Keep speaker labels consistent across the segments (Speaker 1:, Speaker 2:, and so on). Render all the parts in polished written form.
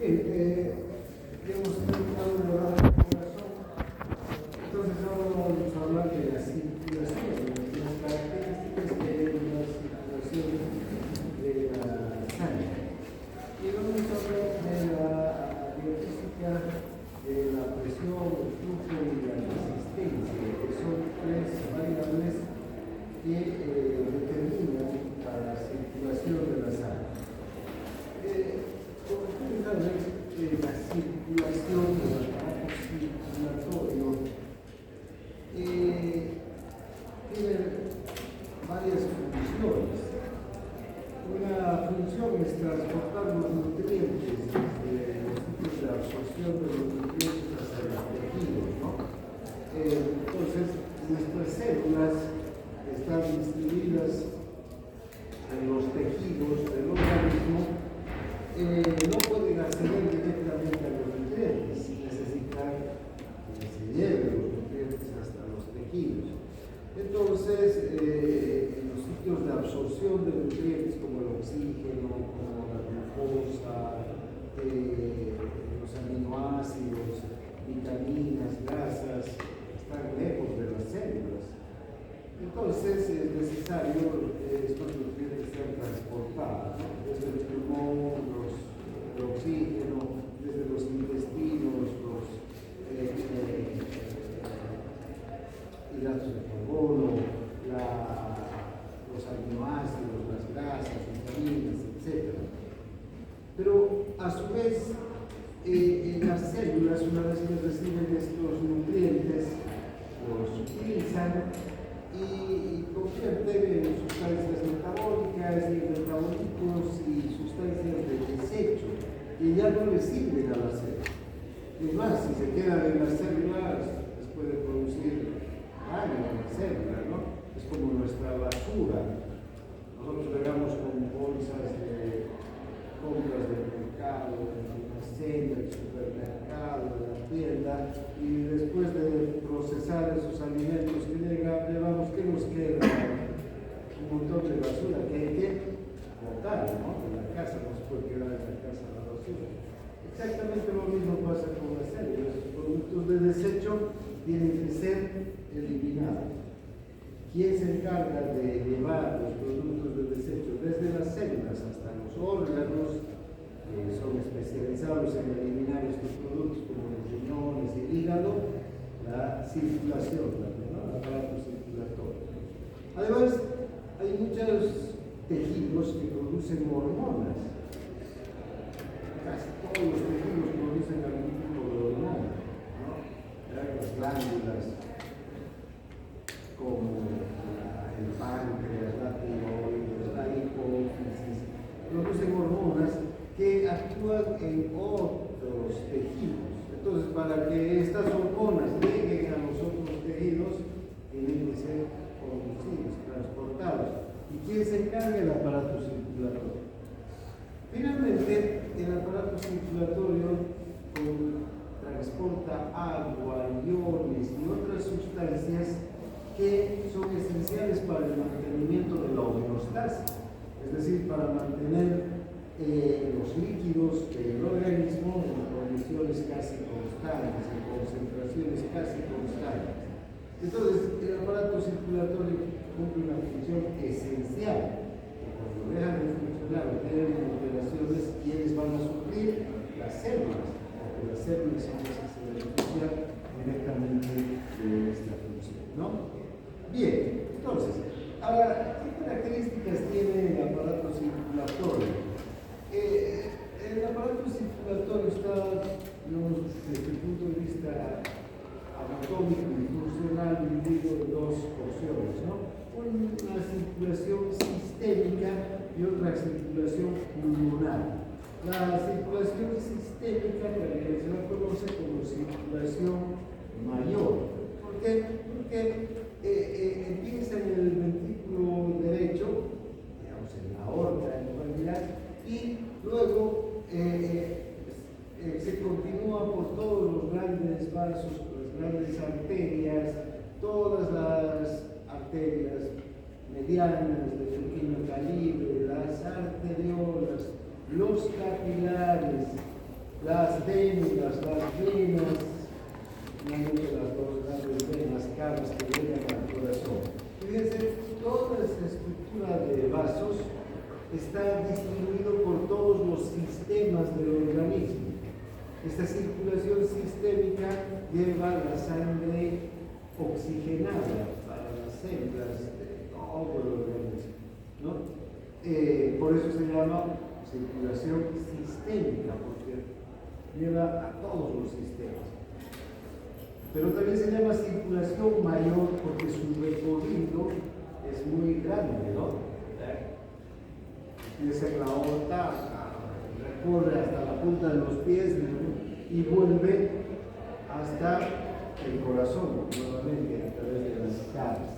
Speaker 1: hemos terminado de hablar del corazón, entonces ahora vamos a hablar de la circulación, de las características que hay en la circulación de la sangre. Y vamos a hablar de la biofísica de la presión, el flujo y la resistencia, que son tres variables que determinan la circulación de la sangre. Como ustedes saben, la circulación del aparato circulatorio tiene varias funciones. Una función es transportar los nutrientes desde los sitios de absorción de los nutrientes hacia los tejidos, ¿no? Entonces, nuestras células están distribuidas en los tejidos del organismo, no pueden acceder directamente a los nutrientes, necesitan que se lleven los nutrientes hasta los tejidos. Entonces, en los sitios de absorción de nutrientes como el oxígeno, como la glucosa, los aminoácidos, vitaminas, grasas, están lejos de las células. Entonces es necesario que estos nutrientes sean transportados, ¿no? Desde el pulmón, el oxígeno, desde los intestinos, los hidratos de carbono, los aminoácidos, las grasas, vitaminas, etc. Pero a su vez, las células, una vez que reciben estos nutrientes, los utilizan y convierten en sustancias metabólicas y metabolitos y sustancias de desecho que ya no les sirven a la célula. Es más, si se quedan en las células, les puede producir daño a la célula, ¿no? Es como nuestra basura. Nosotros llegamos con bolsas de compras del mercado, del almacén, del supermercado, de la tienda, y después de procesar esos alimentos que llevamos, ¿qué nos queda? Un montón de basura que hay que botar, ¿no? En la casa, no se puede quedar en la casa la basura. Exactamente lo mismo pasa con las células. Los productos de desecho tienen que ser eliminados. ¿Quién se encarga de llevar los productos de desecho desde las células hasta los órganos, que son especializados en eliminar estos productos como los riñones y el hígado? La circulación, ¿no? El aparato circulatorio. Además, hay muchos tejidos que producen hormonas. Casi todos los tejidos producen algún tipo de hormona, ¿no? Las glándulas, como el páncreas, la tiroides, la hipófisis, producen hormonas que actúan en otros tejidos. Entonces, para que estas hormonas lleguen a los otros tejidos, tienen que ser conducidos, transportados. ¿Y quién se encarga del aparato circulatorio? Finalmente, el aparato circulatorio transporta agua, iones y otras sustancias que son esenciales para el mantenimiento de la homeostasis, es decir, para mantener los líquidos del organismo en condiciones casi constantes, en concentraciones casi constantes. Entonces, el aparato circulatorio cumple una función esencial, que cuando dejan de funcionar o tienen alteraciones, ¿quiénes van a sufrir? Las células, porque las células son las que se benefician directamente de esta función, ¿no? Bien, entonces, ahora, ¿qué características tiene el aparato circulatorio? El aparato circulatorio está, digamos, desde el punto de vista anatómico y funcional, dividido en dos porciones, ¿no? Una circulación sistémica y otra circulación pulmonar. La circulación sistémica se la conoce como circulación mayor. ¿Por qué? Porque empieza en el ventrículo derecho, digamos en la aorta en realidad, y luego se continúa por todos los grandes vasos, las grandes arterias, todas las arterias medianas de pequeño calibre, las arteriolas, los capilares, finalmente las dos grandes venas caras que llegan al corazón. Fíjense, toda esta estructura de vasos está distribuido por todos los sistemas del organismo. Esta circulación sistémica lleva la sangre oxigenada para las células de todo el organismo, ¿no? Por eso se llama circulación sistémica, porque lleva a todos los sistemas. Pero también se llama circulación mayor porque su recorrido es muy grande, ¿no? Empieza en la aorta, recorre hasta la punta de los pies, ¿no? Y vuelve hasta el corazón, nuevamente a través de las caras,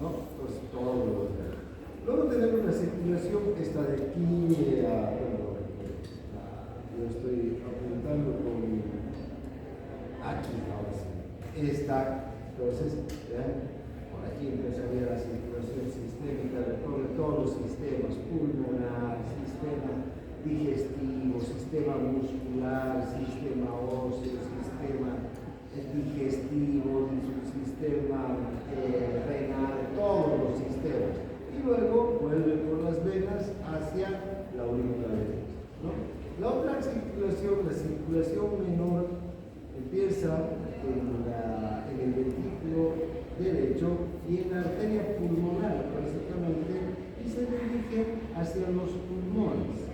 Speaker 1: ¿no? Pues todo lo demás. Luego tenemos la circulación, esta de aquí, bueno, yo estoy apuntando con aquí, ahora sí. Esta, entonces, ¿vean? Por aquí empezaría la circulación sistémica de todos los sistemas, pulmonar, sistema digestivo, sistema muscular, sistema óseo, sistema digestivo, sistema renal, todos los sistemas. Y luego vuelve por las venas hacia la aurícula derecha, ¿no? La otra circulación, la circulación menor, empieza en el ventrículo derecho y en la arteria pulmonar, básicamente, y se dirige hacia los pulmones.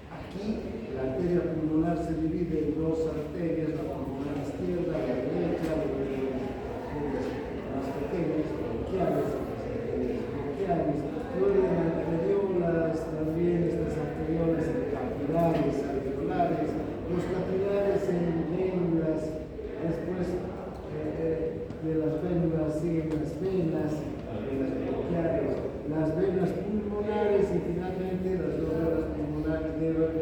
Speaker 1: Aquí la arteria pulmonar se divide en dos arterias, la pulmonar izquierda, la derecha, las más pequeñas, bronquiales, luego en arteriolas, también estas arteriolas en capilares, alveolares, los capilares en vénulas, después de las vénulas siguen las venas bronquiales, las venas pulmonares y finalmente las dos venas pulmonares llevan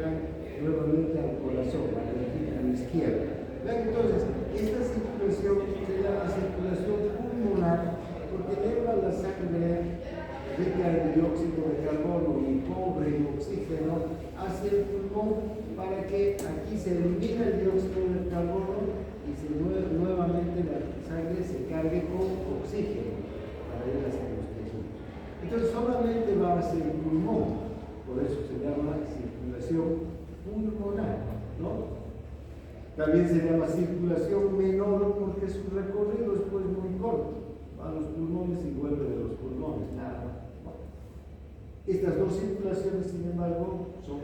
Speaker 1: nuevamente al corazón, a la ventrícula izquierda. Vean entonces, esta circulación se llama circulación pulmonar porque lleva la sangre rica en dióxido de carbono y pobre en oxígeno hacia el pulmón para que aquí se elimine el dióxido de carbono y nuevamente la sangre se cargue con oxígeno para ir hacia los tejidos. Entonces solamente va hacia el pulmón, por eso se llama circulación pulmonar, ¿no? También se llama circulación menor porque su recorrido es pues muy corto. Va a los pulmones y vuelve de los pulmones, nada más. Estas dos circulaciones, sin embargo, son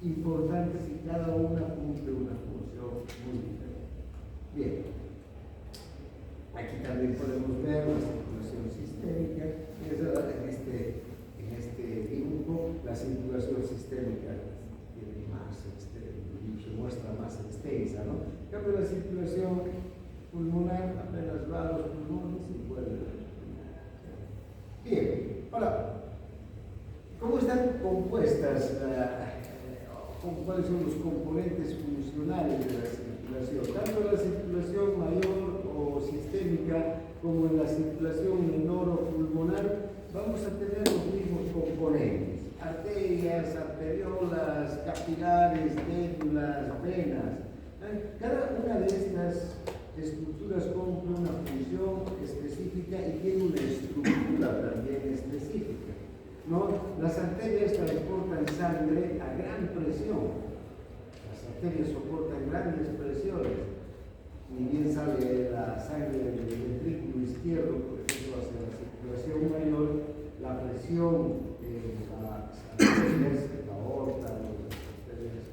Speaker 1: importantes y cada una cumple una función muy diferente. Bien, aquí también podemos ver la circulación sistémica, en este dibujo, la circulación sistémica tiene más, se muestra más extensa, ¿no? En cambio, la circulación pulmonar apenas va a los pulmones y vuelve a los pulmones. Bien, ahora, ¿cómo están compuestas, cuáles son los componentes funcionales de la circulación? Tanto en la circulación mayor o sistémica como en la circulación menor o pulmonar, vamos a tener los mismos componentes: arterias, arteriolas, capilares, vénulas, venas. Cada una de estas estructuras cumple una función específica y tiene una estructura también específica, ¿no? Las arterias transportan sangre a gran presión. Las arterias soportan grandes presiones. Ni bien sale la sangre del ventrículo izquierdo, por ejemplo, hacia la circulación mayor, la presión en las arterias, la aorta, las arterias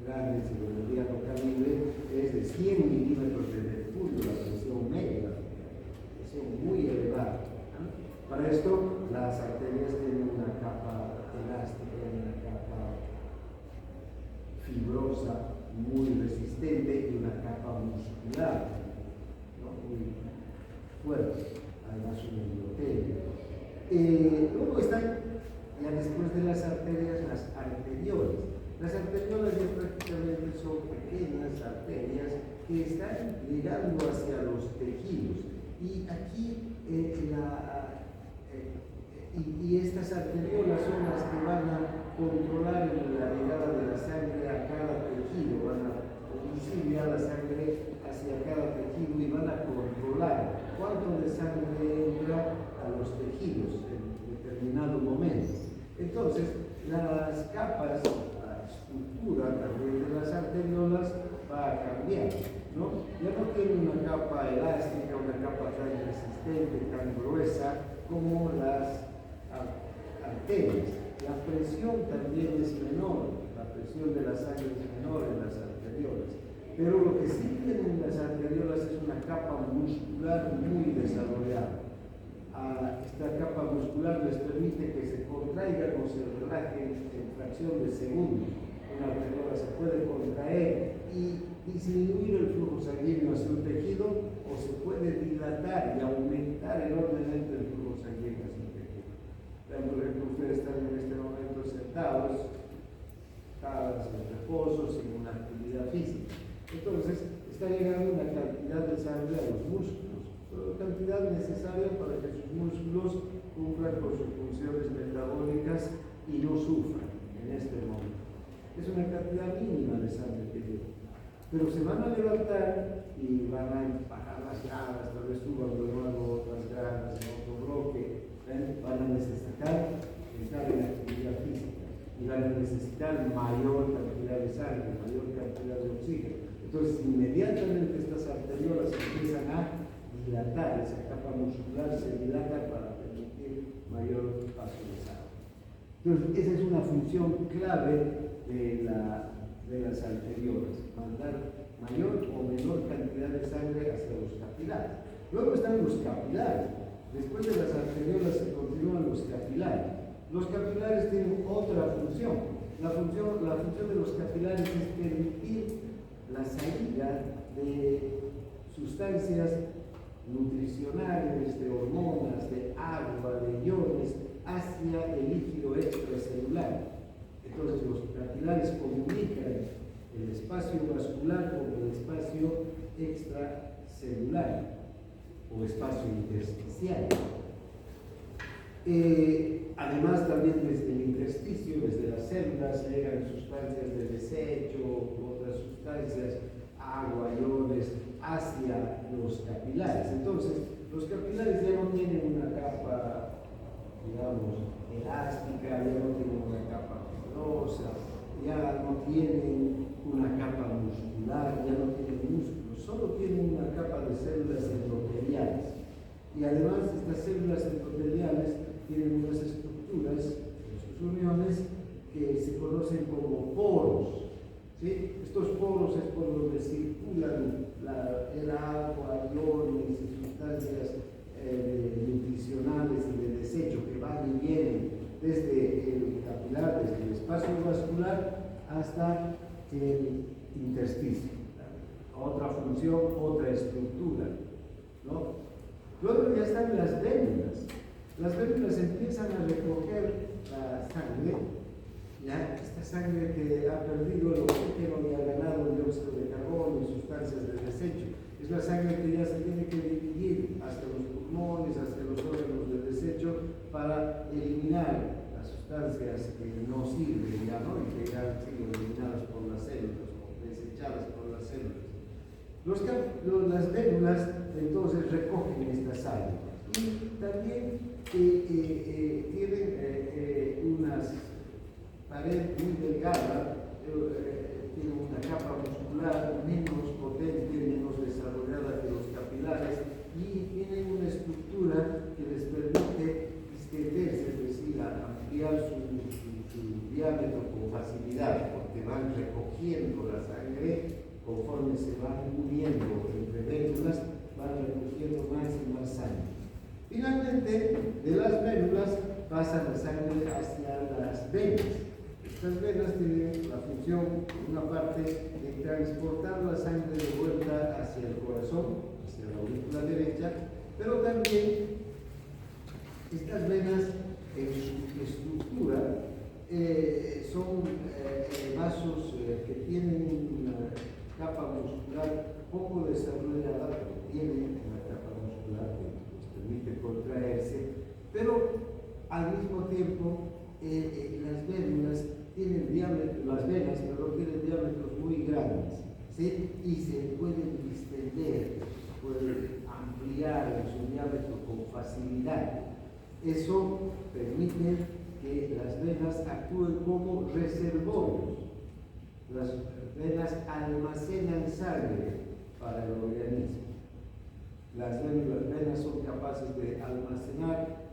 Speaker 1: grandes y de mediano calibre, es de 100 milímetros de mercurio, la presión media, la presión muy elevada. Para esto, las arterias tienen una capa elástica, una capa fibrosa, muy resistente y una capa muscular, ¿no? Muy fuerte, además un endotelio. Luego están, ya después de las arterias, las arteriolas. Las arteriolas ya prácticamente son pequeñas arterias que están llegando hacia los tejidos. Y aquí y estas arteriolas son las que van a controlar la llegada de la sangre a cada tejido capas, la estructura también de las arteriolas va a cambiar, ¿no? Ya no tiene una capa elástica, una capa tan resistente, tan gruesa como las arterias. La presión también es menor, la presión de la sangre es menor en las arteriolas. Pero lo que sí tienen las arteriolas es una capa muscular muy desarrollada. Esta capa muscular les permite que se contraigan o se relajen en fracción de segundo. Una arteriola se puede contraer y disminuir el flujo sanguíneo hacia un tejido, o se puede dilatar y aumentar enormemente el flujo sanguíneo hacia un tejido. Por ejemplo, ustedes están en este momento sentados, en reposo, sin una actividad física. Entonces, está llegando una cantidad de sangre a los músculos, la cantidad necesaria para que sus músculos cumplan con sus funciones metabólicas y no sufran en este momento. Es una cantidad mínima de sangre que llega. Pero se van a levantar y van a bajar las gradas, tal vez suban de nuevo otras gradas en otro bloque, van a necesitar entrar en actividad física y van a necesitar mayor cantidad de sangre, mayor cantidad de oxígeno. Entonces, inmediatamente estas arteriolas empiezan a dilatar, esa capa muscular se dilata para permitir mayor paso de sangre. Entonces, esa es una función clave de las arteriolas, mandar mayor o menor cantidad de sangre hacia los capilares. Luego están los capilares. Después de las arteriolas se continúan los capilares. Los capilares tienen otra función. La función de los capilares es permitir la salida de sustancias nutricionales, de hormonas, de agua, de iones hacia el líquido extracelular. Entonces los capilares comunican el espacio vascular con el espacio extracelular o espacio intersticial. Además, también desde el intersticio, desde las células, llegan sustancias de desecho, otras sustancias, agua, iones, hacia los capilares. Entonces, los capilares ya no tienen una capa, digamos, elástica, ya no tienen una capa fibrosa, ya no tienen una capa muscular, ya no tienen músculos, solo tienen una capa de células endoteliales. Y además, estas células endoteliales tienen unas estructuras en sus uniones que se conocen como poros. ¿Sí? Estos poros es por donde circulan el agua, iones y sustancias nutricionales y de desecho que van y vienen desde el capilar, desde el espacio vascular hasta el intersticio. Otra función, otra estructura, ¿no? Luego ya están las vénulas. Las vénulas empiezan a recoger la sangre, ¿ya? Esta sangre que ha perdido el oxígeno y ha ganado el dióxido de carbono y sustancias de desecho. Es la sangre que ya se tiene que dividir hacia los pulmones, hacia los órganos de desecho para eliminar las sustancias que no sirven ya, ¿no? Y que ya han sido eliminadas por las células o desechadas por las células. Las vénulas entonces recogen esta sangre y también tienen unas pared muy delgada, tiene una capa muscular menos potente, menos desarrollada que los capilares y tienen una estructura que les permite extenderse, es decir, ampliar su diámetro con facilidad, porque van recogiendo la sangre conforme se van uniendo entre vénulas, van recogiendo más y más sangre. Finalmente, de las vénulas pasa la sangre hacia las venas. Estas venas tienen la función, por una parte, de transportar la sangre de vuelta hacia el corazón, hacia la aurícula derecha, pero también estas venas en su estructura son vasos que tienen una capa muscular poco desarrollada, pero tienen una capa muscular que les permite contraerse, pero al mismo tiempo las venas tienen diámetros muy grandes, ¿sí? Y se pueden distender, pueden ampliar en su diámetro con facilidad. Eso permite que las venas venas actúen como reservorios. Las venas almacenan sangre para el organismo. Las venas son capaces de almacenar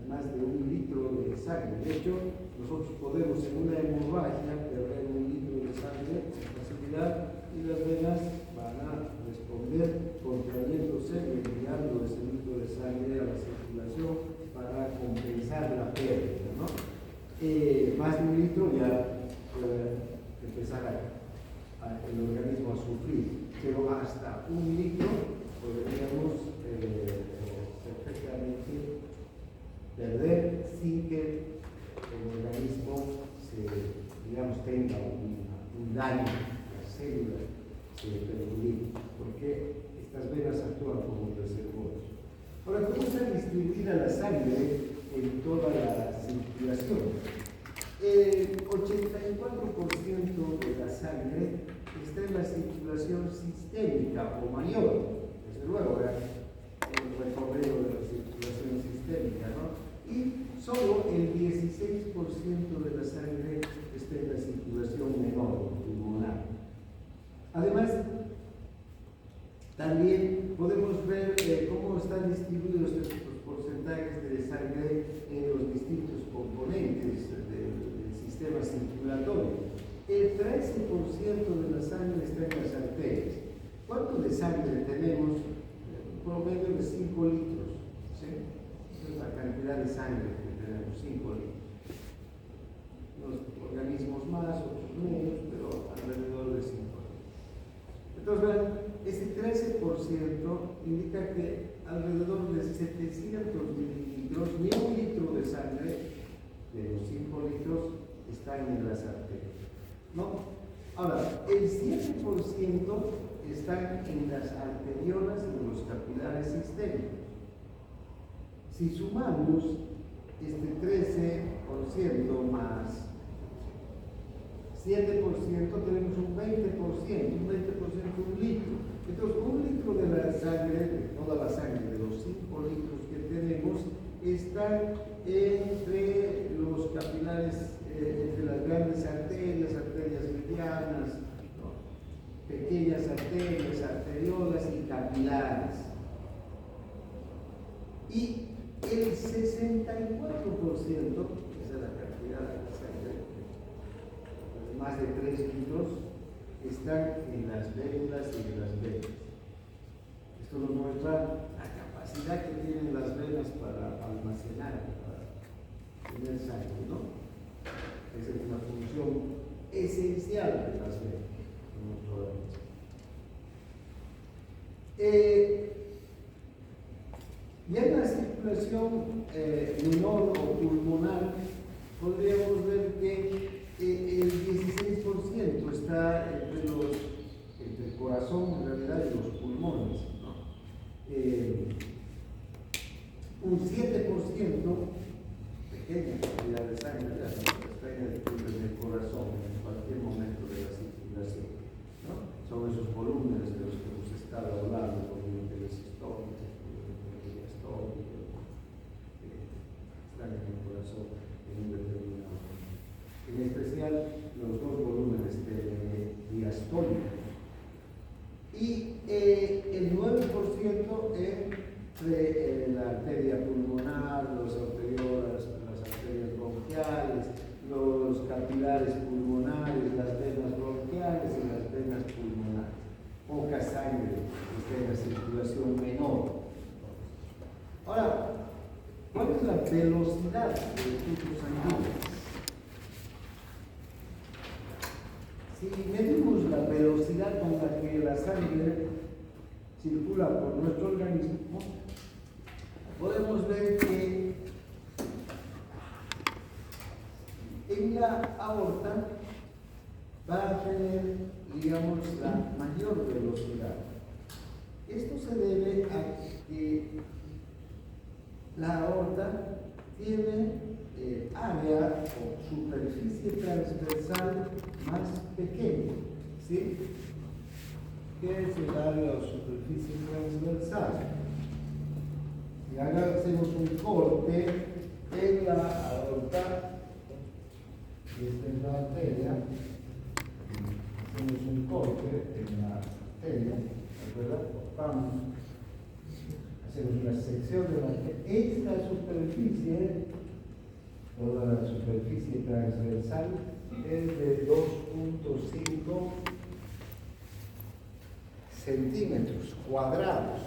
Speaker 1: más de 1 litro de sangre. De hecho, nosotros podemos en una hemorragia perder 1 litro de sangre con facilidad y las venas van a responder contrayéndose y enviando ese litro de sangre a la circulación para compensar la pérdida, ¿no? Más de 1 litro ya puede empezar el organismo a sufrir, pero hasta 1 litro podríamos perfectamente perder sin que el organismo tenga un daño, las células se perjudiquen, porque estas venas actúan como reservorios. Ahora, ¿cómo está distribuida la sangre en toda la circulación? El 84% de la sangre está en la circulación sistémica o mayor, desde luego, el recorrido de la circulación sistémica, ¿no? Y solo el 16% de la sangre está en la circulación menor, pulmonar. Además, también podemos ver cómo están distribuidos estos porcentajes de sangre en los distintos componentes del sistema circulatorio. El 13% de la sangre está en las arterias. ¿Cuánto de sangre tenemos? Un promedio de 5 litros. ¿Sí? Esa es la cantidad de sangre que tenemos, 5 litros. Unos organismos más, otros menos, pero alrededor de 5 litros. Entonces, vean, ese 13% indica que alrededor de 700 mililitros, ni 1 litro de sangre de los 5 litros están en las arterias, ¿no? Ahora, el 7% están en las arteriolas y en los capilares sistémicos. Si sumamos este 13% más 7%, tenemos un 20%, 1 litro. Entonces, 1 litro de la sangre, de toda la sangre, de los 5 litros que tenemos, están entre los capilares, entre las grandes arterias medianas, ¿no? Pequeñas arterias, arteriolas y capilares. Y el 64%, esa es la cantidad de la sangre, más de 3 litros, están en las vénulas y en las venas. Esto nos muestra la capacidad que tienen las venas para almacenar, para tener sangre, ¿no? Esa es una función esencial de las venas en nuestro organismo. Ya en la circulación menor o pulmonar, podríamos ver que el 16% está entre el corazón en realidad y los pulmones, ¿no? Un 7%, pequeña cantidad de sangre, está en el corazón en cualquier momento de la circulación, ¿no? Son esos volúmenes de los que hemos estado hablando, volumen de sistólicos, están en el corazón en un determinado momento. En especial los dos volúmenes diastólicos. Y el 9% entre la arteria pulmonar, las arterias bronquiales, los capilares pulmonares, las venas bronquiales y las venas pulmonares. Poca sangre está en la circulación menor. Ahora, ¿cuál es la velocidad del flujo sanguíneo? Si medimos la velocidad con la que la sangre circula por nuestro organismo, podemos ver que en la aorta va a tener, digamos, la mayor velocidad. Esto se debe a que la aorta tiene área o superficie transversal más pequeña, ¿sí? ¿Qué es el área o superficie transversal? Si hacemos un corte en la aorta, esta es la arteria, hacemos un corte en la arteria, ¿verdad? Cortamos, hacemos una sección de la arteria. Esta superficie, toda la superficie transversal, es de 2.5 centímetros cuadrados,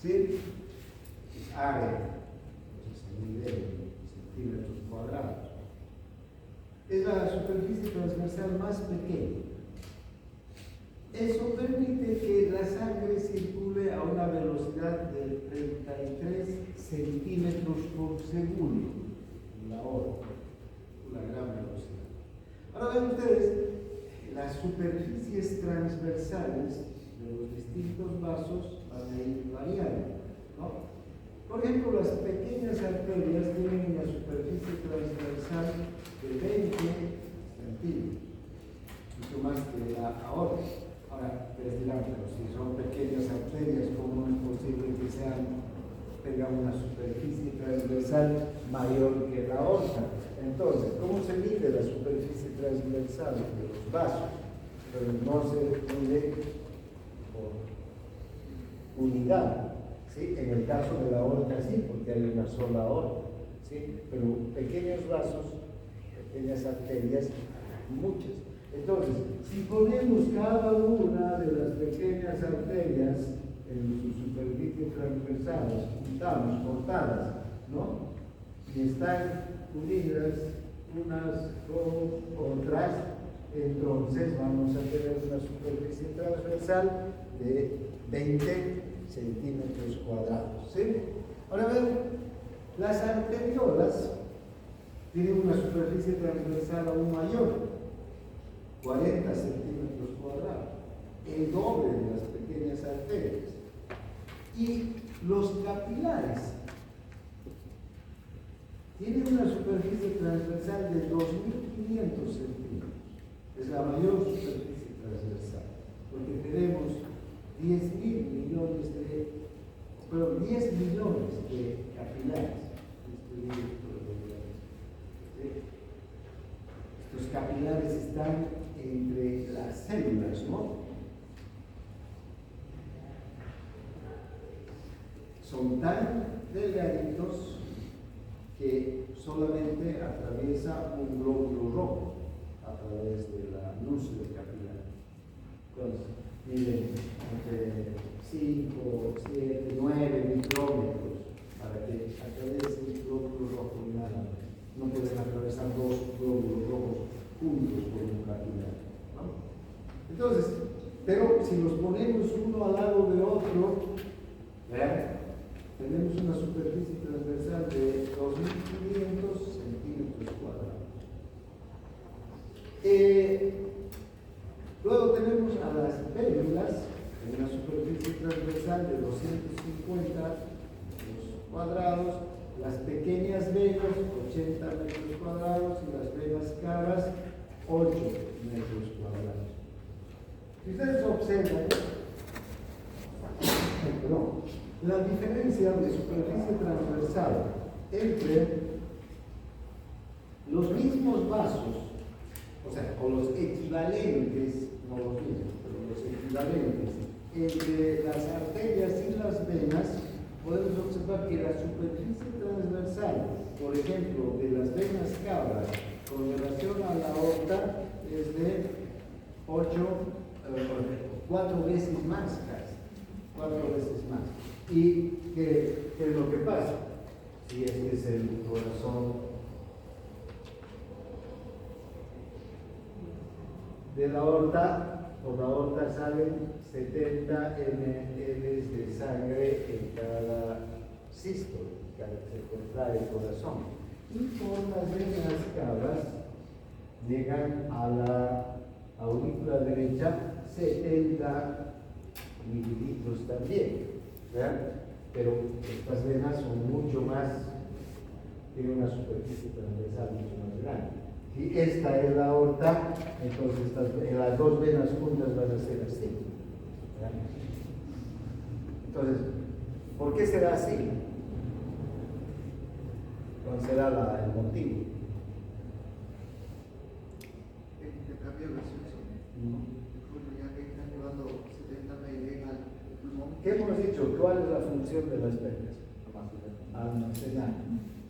Speaker 1: ¿sí? Área, entonces se mide en centímetros cuadrados. Es la superficie transversal más pequeña. Eso permite que la sangre circule a una velocidad de 33 centímetros por segundo, la hora, una gran velocidad. Ahora ven ustedes, las superficies transversales de los distintos vasos van a ir variando, ¿no? Por ejemplo, las pequeñas arterias tienen una superficie transversal de 20 centímetros, mucho más que la aorta. Ahora, ustedes dirán, pero si son pequeñas arterias, ¿cómo es posible que tengan una superficie transversal mayor que la aorta? Entonces, ¿cómo se mide la superficie transversal de los vasos? Pero no se mide por unidad, ¿sí? En el caso de la aorta sí, porque hay una sola aorta, ¿sí? Pero pequeños vasos, pequeñas arterias, muchas. Entonces, si ponemos cada una de las pequeñas arterias en su superficie transversal, juntamos, cortadas, ¿no? Y están unidas unas con otras, entonces vamos a tener una superficie transversal de 20 centímetros cuadrados, ¿sí? Ahora ven, las arteriolas tienen una superficie transversal aún mayor, 40 centímetros cuadrados, el doble de las pequeñas arterias. Y los capilares tienen una superficie transversal de 2.500 centímetros. Es la mayor superficie transversal, porque tenemos 10 millones de capilares. Estos capilares están entre las células, ¿no? Son tan delgaditos que solamente atraviesa un glóbulo rojo a través de la luz del capilar. Entonces, miren, entre 5, 7, 9 micrómetros para que atraviese un glóbulo rojo y nada. No pueden atravesar dos glóbulos rojos juntos por un capilar, ¿no? Entonces, pero si los ponemos uno al lado de otro, ¿vean? Tenemos una superficie transversal de 2.500 centímetros cuadrados. Luego tenemos a las vénulas en una superficie transversal de 250 metros cuadrados, las pequeñas venas 80 metros cuadrados y las venas cavas 8 metros cuadrados. Si ustedes observan, la diferencia de superficie transversal entre los mismos vasos, o sea, o los equivalentes, no los mismos, pero los equivalentes entre las arterias y las venas, podemos observar que la superficie transversal, por ejemplo, de las venas cabras con relación a la aorta es de 4 veces más casi, 4 veces más. ¿Y qué es lo que pasa? Si este es el corazón de la aorta, por la aorta salen 70 ml de sangre en cada sístole, cada que se contrae el corazón. Y por las venas cabras llegan a la aurícula derecha 70 mililitros también, ¿verdad? Pero estas venas son mucho más, tienen una superficie transversal mucho más grande. Si esta es la aorta, entonces las dos venas juntas van a ser así, ¿verdad? Entonces, ¿por qué será así? ¿Cuál será el motivo? ¿cuál es la función de las venas? Almacenar.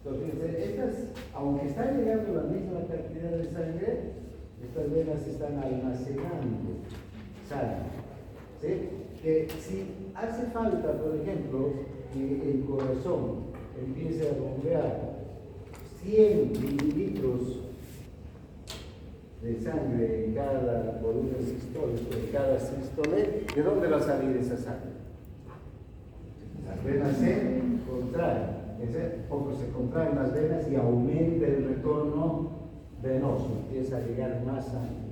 Speaker 1: Entonces, estas, aunque está llegando la misma cantidad de sangre, estas venas están almacenando sangre. ¿Sí? Que si hace falta, por ejemplo, que el corazón empiece a bombear 100 mililitros de sangre en cada volumen sistólico, en cada sístole, ¿de dónde va a salir esa sangre? Las venas se contraen. Poco se contraen las venas y aumenta el retorno venoso, empieza a llegar más sangre.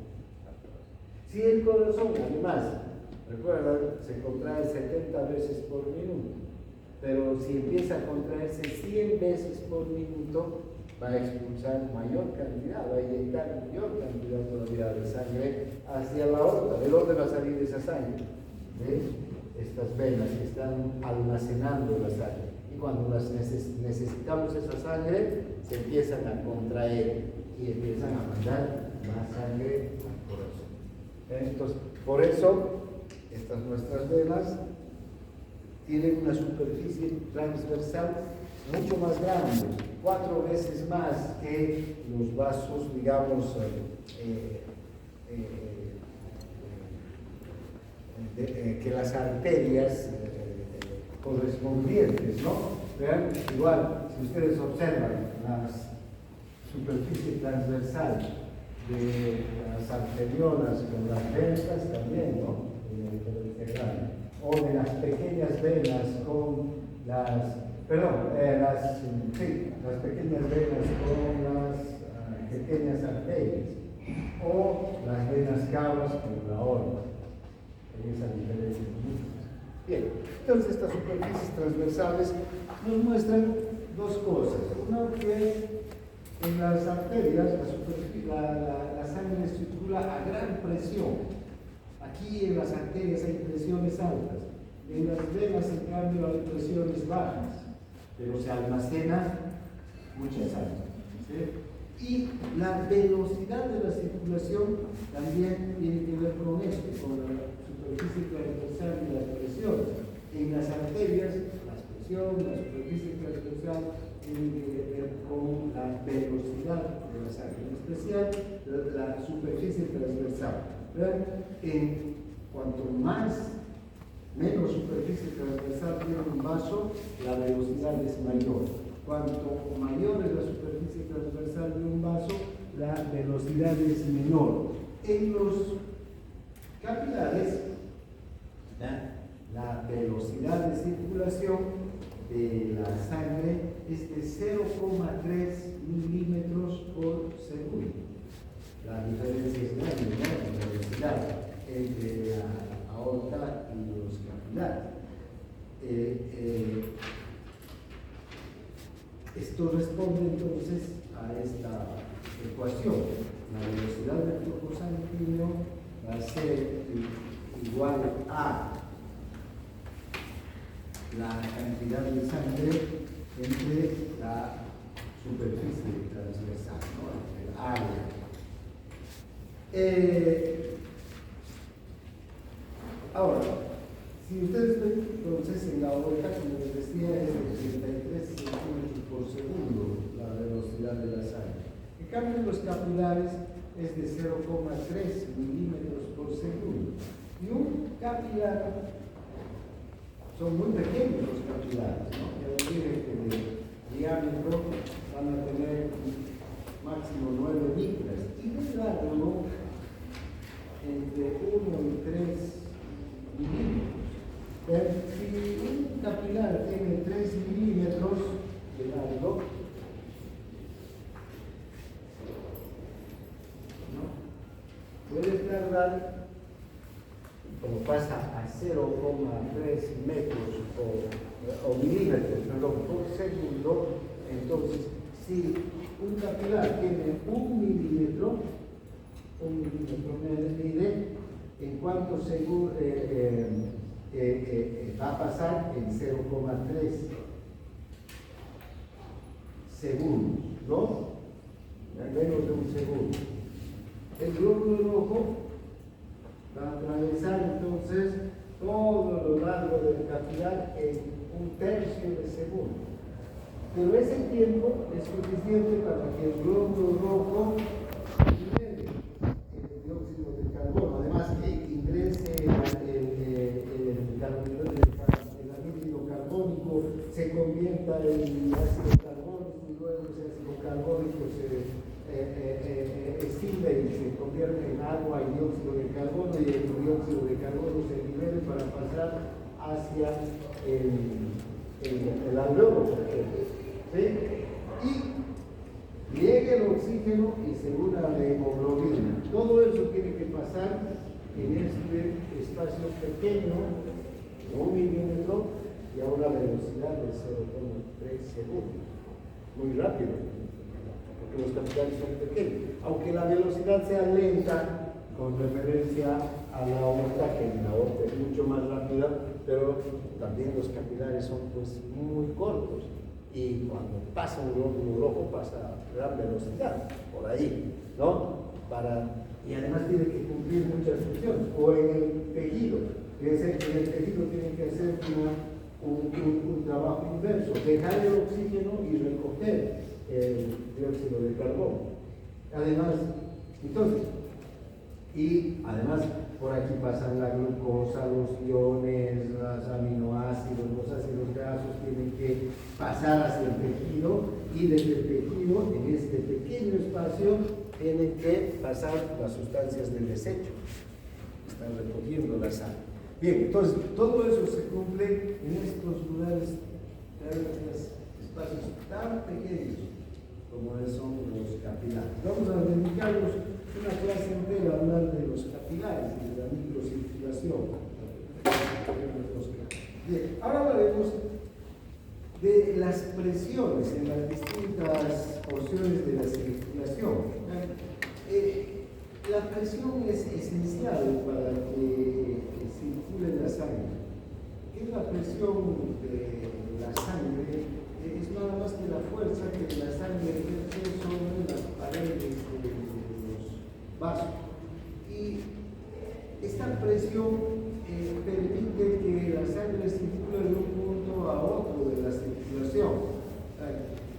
Speaker 1: Si el corazón, además, recuerda, se contrae 70 veces por minuto, pero si empieza a contraerse 100 veces por minuto, va a expulsar mayor cantidad, va a inyectar mayor cantidad todavía de sangre hacia la aorta. ¿De dónde va a salir esa sangre? De estas venas que están almacenando la sangre. Y cuando necesitamos esa sangre, se empiezan a contraer y empiezan a mandar más sangre al corazón. Entonces, por eso, estas nuestras venas tienen una superficie transversal mucho más grande, 4 veces más que los vasos, digamos, que las arterias correspondientes, ¿no? Vean, igual, si ustedes observan la superficie transversal de las arteriolas con las venas también, ¿no? O de las pequeñas venas con las, las pequeñas venas con las pequeñas arterias, o las venas cabras con la aorta. Esa diferencia. Bien, entonces estas superficies transversales nos muestran dos cosas. Una, que en las arterias la sangre circula a gran presión. Aquí en las arterias hay presiones altas, en las venas en cambio hay presiones bajas, pero se almacena mucha sangre. ¿Sí? Y la velocidad de la circulación también tiene que ver con esto, con la superficie transversal y las presiones. En las arterias, la superficie transversal tiene que ver con la velocidad de la sangre, en especial la superficie transversal. Cuanto menos superficie transversal tiene un vaso, la velocidad es mayor. Cuanto mayor es la superficie transversal de un vaso, la velocidad es menor. En los capilares, la velocidad de circulación de la sangre es de 0,3 milímetros por segundo. La diferencia es grande, ¿no? La velocidad entre la aorta y los capilares. Esto responde entonces a esta ecuación. La velocidad del flujo sanguíneo va a ser igual a la cantidad de sangre entre la superficie transversal, ¿no? Entre el área. Ahora, si ustedes ven, entonces en la aorta, como les decía, es de 33 centímetros por segundo la velocidad de la sangre. En cambio, en los capilares es de 0,3 milímetros por segundo. Y un capilar, son muy pequeños los capilares, ¿no? Ya dije que de diámetro van a tener máximo 9 micras. Y de largo, entre 1 y 3 milímetros. Si un capilar tiene 3 milímetros de largo, ¿no? Puede tardar, como pasa a 0,3 metros o milímetros, por segundo. Entonces, si un capilar tiene 1 milímetro mide en cuánto va a pasar en 0,3 segundos, ¿no? Menos de un segundo. El glóbulo rojo va a atravesar entonces todo lo largo del capilar en 1/3 de segundo. Pero ese tiempo es suficiente para que el glóbulo rojo libere el dióxido de carbono, además que ingrese el anhídrido carbónico, se convierta en ácido carbónico y luego ese ácido carbónico se extingue y se convierte en agua y dióxido de carbono, y el dióxido de carbono se libere para pasar hacia el alveolo, ¿sí? Y llegue el oxígeno y se una la hemoglobina. Todo eso tiene que pasar en este espacio pequeño, de 1 milímetro, y a una velocidad de 0,3 segundos. Muy rápido, porque los capilares son pequeños. Aunque la velocidad sea lenta, con referencia a la aorta, que la aorta es mucho más rápida, pero también los capilares son pues muy cortos. Y cuando pasa un glóbulo rojo pasa a gran velocidad, por ahí, ¿no? Y además tiene que cumplir muchas funciones. O en el tejido, en el tejido tiene que hacer un trabajo inverso, dejar el oxígeno y recoger el dióxido de carbono. Además, además por aquí pasan la glucosa, los iones, los aminoácidos, los ácidos grasos tienen que pasar hacia el tejido, y desde el tejido, en este pequeño espacio, tienen que pasar las sustancias del desecho. Están recogiendo la sangre. Bien, entonces todo eso se cumple en estos lugares, en estos espacios tan pequeños como son los capilares. Vamos a dedicarnos una clase entera a hablar de los capilares y de la microcirculación. Bien, ahora hablaremos de las presiones en las distintas porciones de la circulación. La presión es esencial para que circule la sangre. ¿Qué es la presión de la sangre? Es nada más que la fuerza que la sangre ejerce sobre las paredes de los vasos. Y esta presión permite que la sangre circule de un punto a otro de la circulación.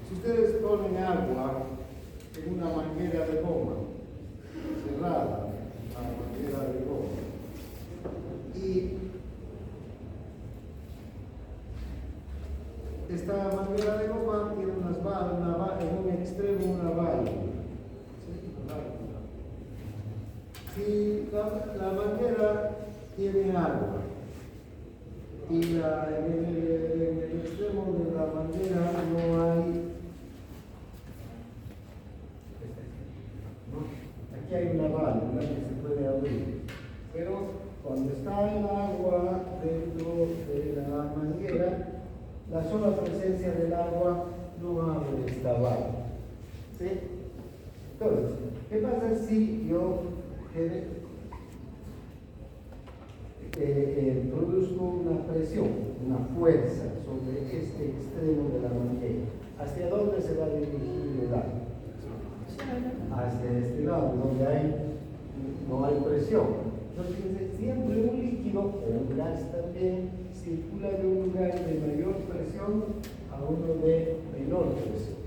Speaker 1: Si ustedes ponen agua en una manguera de goma cerrada, una manguera de goma, y esta manguera de goma tiene unas válvulas, en un extremo una válvula. ¿Sí? Una válvula. Si la manguera tiene agua y en el extremo de la manguera no hay, aquí hay una válvula que se puede abrir, pero cuando está el agua dentro de la manguera, la sola presencia del agua no abre esta válvula. ¿Sí? Entonces, ¿qué pasa si yo produzco una presión, una fuerza sobre este extremo de la manguera? ¿Hacia dónde se va a dirigir el agua? Hacia este lado, donde no hay presión. Entonces, siempre un líquido o un gas también circula de un lugar de mayor presión a uno de menor presión.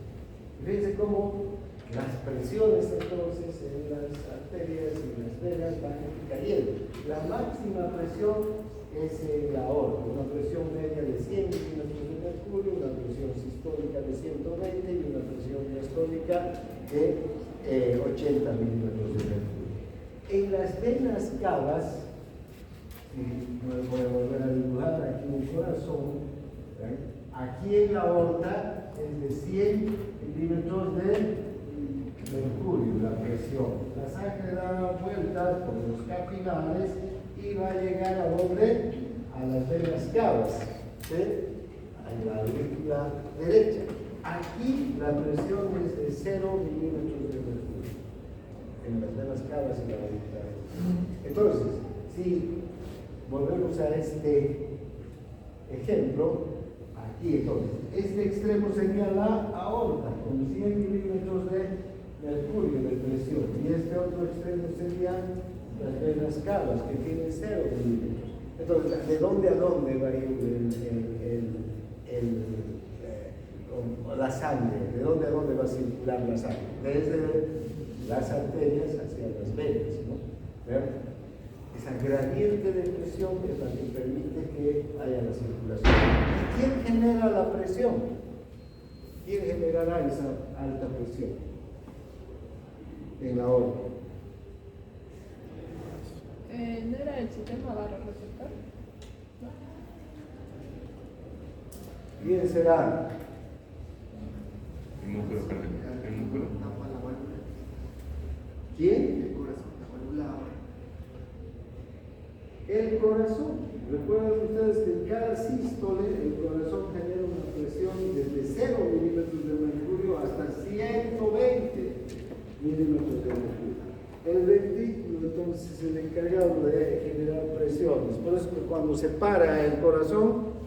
Speaker 1: Fíjense cómo las presiones entonces en las arterias y en las venas van cayendo. La máxima presión es en la aorta, una presión media de 100 milímetros de mercurio, una presión sistólica de 120 y una presión diastólica de 80 milímetros de mercurio. En las venas cavas, voy a volver a dibujar aquí un corazón, aquí en la aorta es de 100 milímetros de mercurio la presión. La sangre da vueltas por los capilares y va a llegar a donde? A las venas cavas, ¿sí? A la aurícula derecha. Aquí la presión es de 0 milímetros de mercurio en las venas cavas y la aurícula derecha. Entonces, si volvemos a este ejemplo, aquí entonces, este extremo sería la aorta con 100 milímetros de mercurio de presión, y este otro extremo serían las venas cavas que tienen 0 milímetros. Entonces, ¿de dónde a dónde va a ir la sangre? ¿De dónde a dónde va a circular la sangre? Desde las arterias hacia las venas, ¿no? ¿Ver? Esa gradiente de presión es la que permite que haya la circulación. ¿Y quién genera la presión? ¿Quién generará esa alta presión en la aorta?
Speaker 2: ¿No era el sistema vasoreceptor? ¿No?
Speaker 1: ¿Quién será?
Speaker 3: El músculo cardíaco. El músculo.
Speaker 1: ¿Quién?
Speaker 4: El corazón, la válvula.
Speaker 1: El corazón. Recuerden ustedes que en cada sístole el corazón genera una presión desde 0 milímetros de mercurio hasta 120 milímetros de mercurio. El ventrículo entonces es el encargado de generar presiones. Por eso que cuando se para el corazón,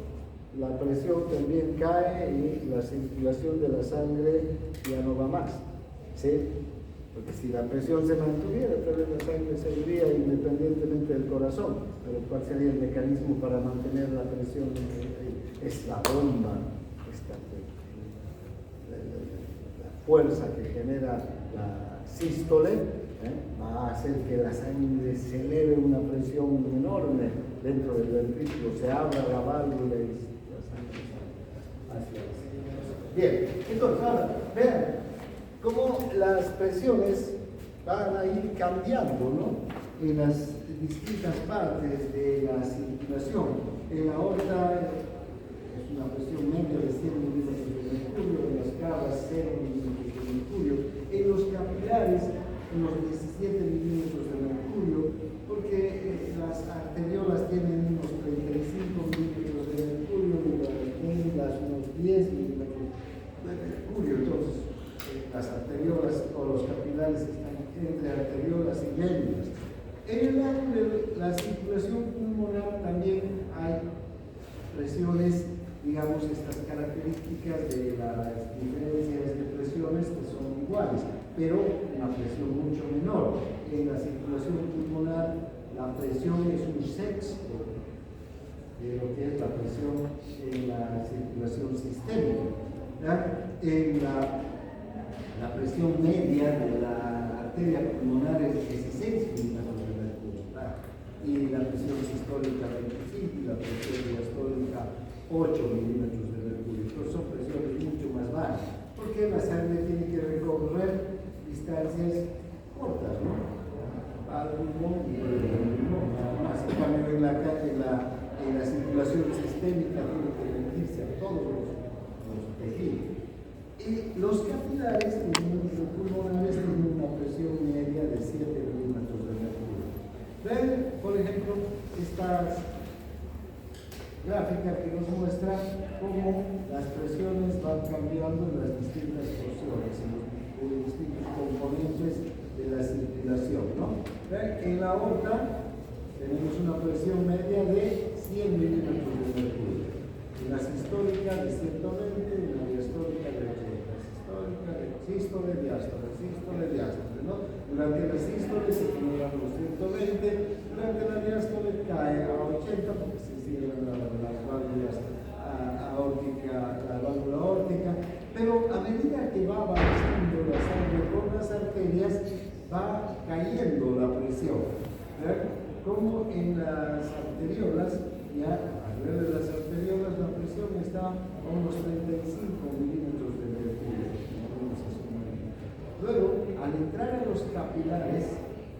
Speaker 1: la presión también cae y la circulación de la sangre ya no va más. ¿Sí? Porque si la presión se mantuviera, tal vez la sangre seguiría independientemente del corazón. Pero ¿cuál sería el mecanismo para mantener la presión? Es la bomba, la fuerza que genera la sístole, va a hacer que la sangre se eleve una presión enorme dentro del ventrículo, se abra la válvula y la sangre sale hacia la. Bien, entonces ahora, vean cómo las presiones van a ir cambiando, ¿no? En las distintas partes de la circulación. En la aorta es una presión media de 100 milímetros de mercurio, en las cavas 0 milímetros de mercurio, en los capilares unos 17 milímetros de mercurio, porque las arteriolas tienen unos 35 milímetros de mercurio y las venas unos 10 milímetros de mercurio. Entonces, las arteriolas o los capilares están entre arteriolas y venas. En el lado de la circulación pulmonar también hay presiones, digamos, estas características de las diferencias de presiones que son iguales, pero una presión mucho menor. En la circulación pulmonar la presión es un sexto de lo que es la presión en la circulación sistémica. En la presión media de la arteria pulmonar es 16 milímetros de mercurio, y la presión sistólica 25 y la presión diastólica 8 milímetros de mercurio. Entonces son presiones mucho más bajas, porque la sangre tiene que recorrer distancias cortas, ¿no? Al pulmón y al pulmón, nada más. En cambio, en la circulación sistémica tiene que rendirse a todos los tejidos. Y los capilares pulmonares tienen una presión media de 7 milímetros de mercurio. Ven, por ejemplo, esta gráfica que nos muestra cómo las presiones van cambiando en las distintas porciones, en los distintos componentes de la circulación, ¿no? ¿Ven? En la aorta tenemos una presión media de 100 milímetros de mercurio. En la sistólica de 120 y en la diastólica de 80. Sístole, diástole, ¿no? Durante la sístole se generan los 120, durante la diástole cae a 80 porque se cierran las válvulas la válvula aórtica, pero a medida que va avanzando la sangre por las arterias, va cayendo la presión. Como en las arteriolas, ya alrededor de las arteriolas la presión está a unos 35 milímetros de mercurio. Luego, al entrar a los capilares,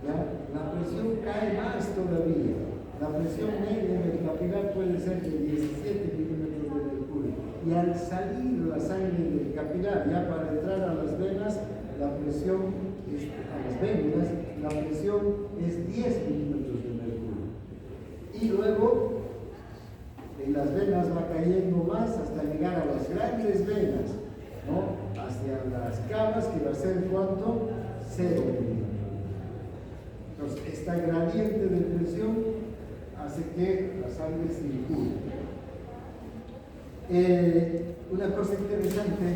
Speaker 1: ya, la presión cae más todavía. La presión media del capilar puede ser de 17 milímetros de mercurio. Y al salir la sangre del capilar, ya para entrar a las venas, la presión es 10 milímetros de mercurio. Y luego, en las venas va cayendo más hasta llegar a las grandes venas, ¿no? Hacia las cavas, que va a ser ¿cuánto? 0 milímetros. Entonces, esta gradiente de presión hace que la sangre circule. Una cosa interesante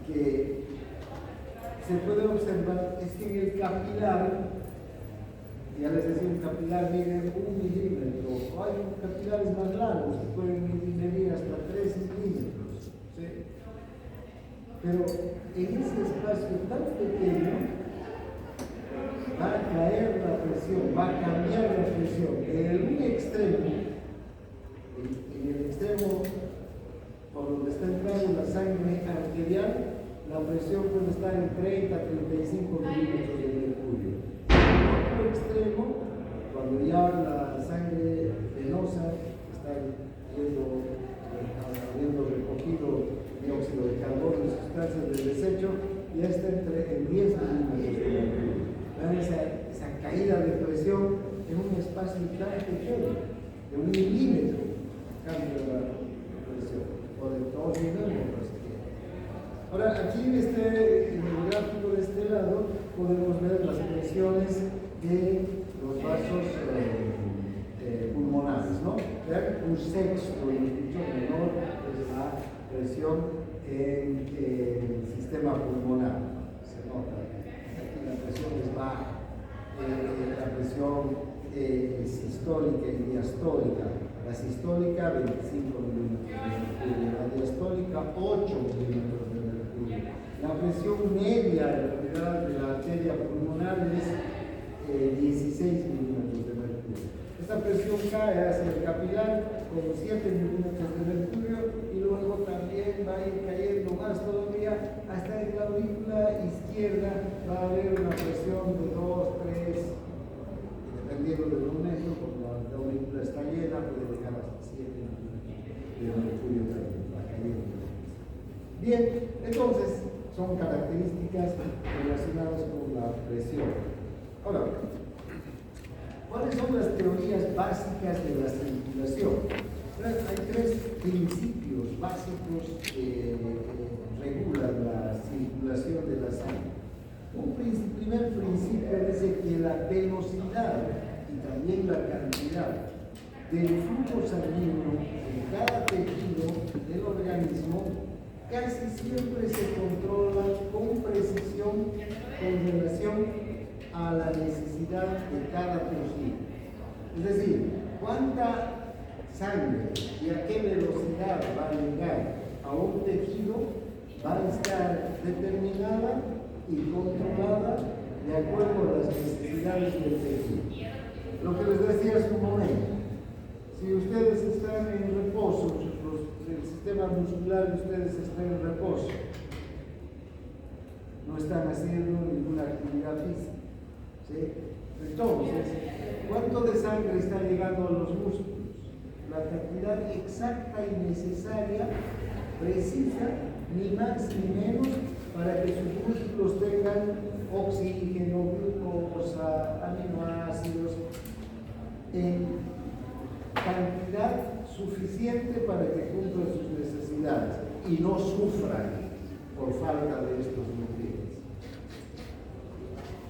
Speaker 1: que se puede observar es que en el capilar Ya les decía, un capilar mide 1 milímetro. Hay capilares más largos que pueden medir hasta 3 milímetros. ¿Sí? Pero en ese espacio tan pequeño va a caer la presión, va a cambiar la presión. En un extremo, en el extremo por donde está entrando la sangre arterial, la presión puede estar en 30 a 35 milímetros de mercurio. En otro extremo, cuando ya la sangre venosa está habiendo recogido dióxido de carbono y sustancias del desecho, ya está en 10 milímetros de mercurio. Esa caída de presión en un espacio tan pequeño, de 1 milímetro, cambia la presión, o de 2 milímetros. Ahora, aquí en el gráfico de este lado podemos ver las presiones de los vasos pulmonares, ¿no? Vean, 1/6, mucho menor es la presión en el sistema pulmonar. Se nota, aquí la presión es baja, la presión sistólica y diastólica. La sistólica 25 milímetros de mercurio, la diastólica 8 milímetros de mercurio. La presión media en realidad de la arteria pulmonar es 16 milímetros de mercurio. Esta presión cae hacia el capilar con 7 milímetros de mercurio y luego también va a ir cayendo más todavía hasta en la aurícula izquierda. Va a haber una presión de 2, 3, dependiendo del momento, cuando la aurícula está llena, puede llegar hasta 7 milímetros de mercurio también, va cayendo. Bien, entonces son características relacionadas con la presión. Ahora, ¿cuáles son las teorías básicas de la circulación? Hay 3 principios básicos que regulan la circulación de la sangre. Un primer principio dice que la velocidad y también la cantidad del flujo sanguíneo en cada tejido del organismo casi siempre se controla con precisión con relación a la necesidad de cada tejido. Es decir, cuánta sangre y a qué velocidad va a llegar a un tejido va a estar determinada y controlada de acuerdo a las necesidades del tejido. Lo que les decía hace un momento, si ustedes están en reposo, el sistema muscular de ustedes está en reposo, no están haciendo ninguna actividad física, ¿sí? Entonces, ¿cuánto de sangre está llegando a los músculos? La cantidad exacta y necesaria, precisa, ni más ni menos, para que sus músculos tengan oxígeno, glucosa, aminoácidos, en cantidad suficiente para que cumplan sus necesidades y no sufran por falta de estos nutrientes.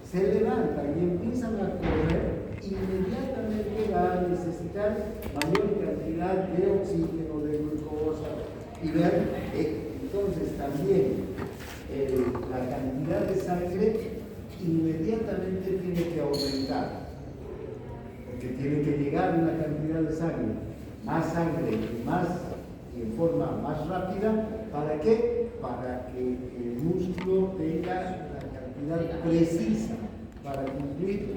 Speaker 1: Se levantan y empiezan a correr, inmediatamente va a necesitar mayor cantidad de oxígeno, de glucosa, y ver, entonces también la cantidad de sangre inmediatamente tiene que aumentar, porque tiene que llegar una cantidad de sangre y en forma más rápida. ¿Para qué? Para que el músculo tenga la cantidad precisa para cumplir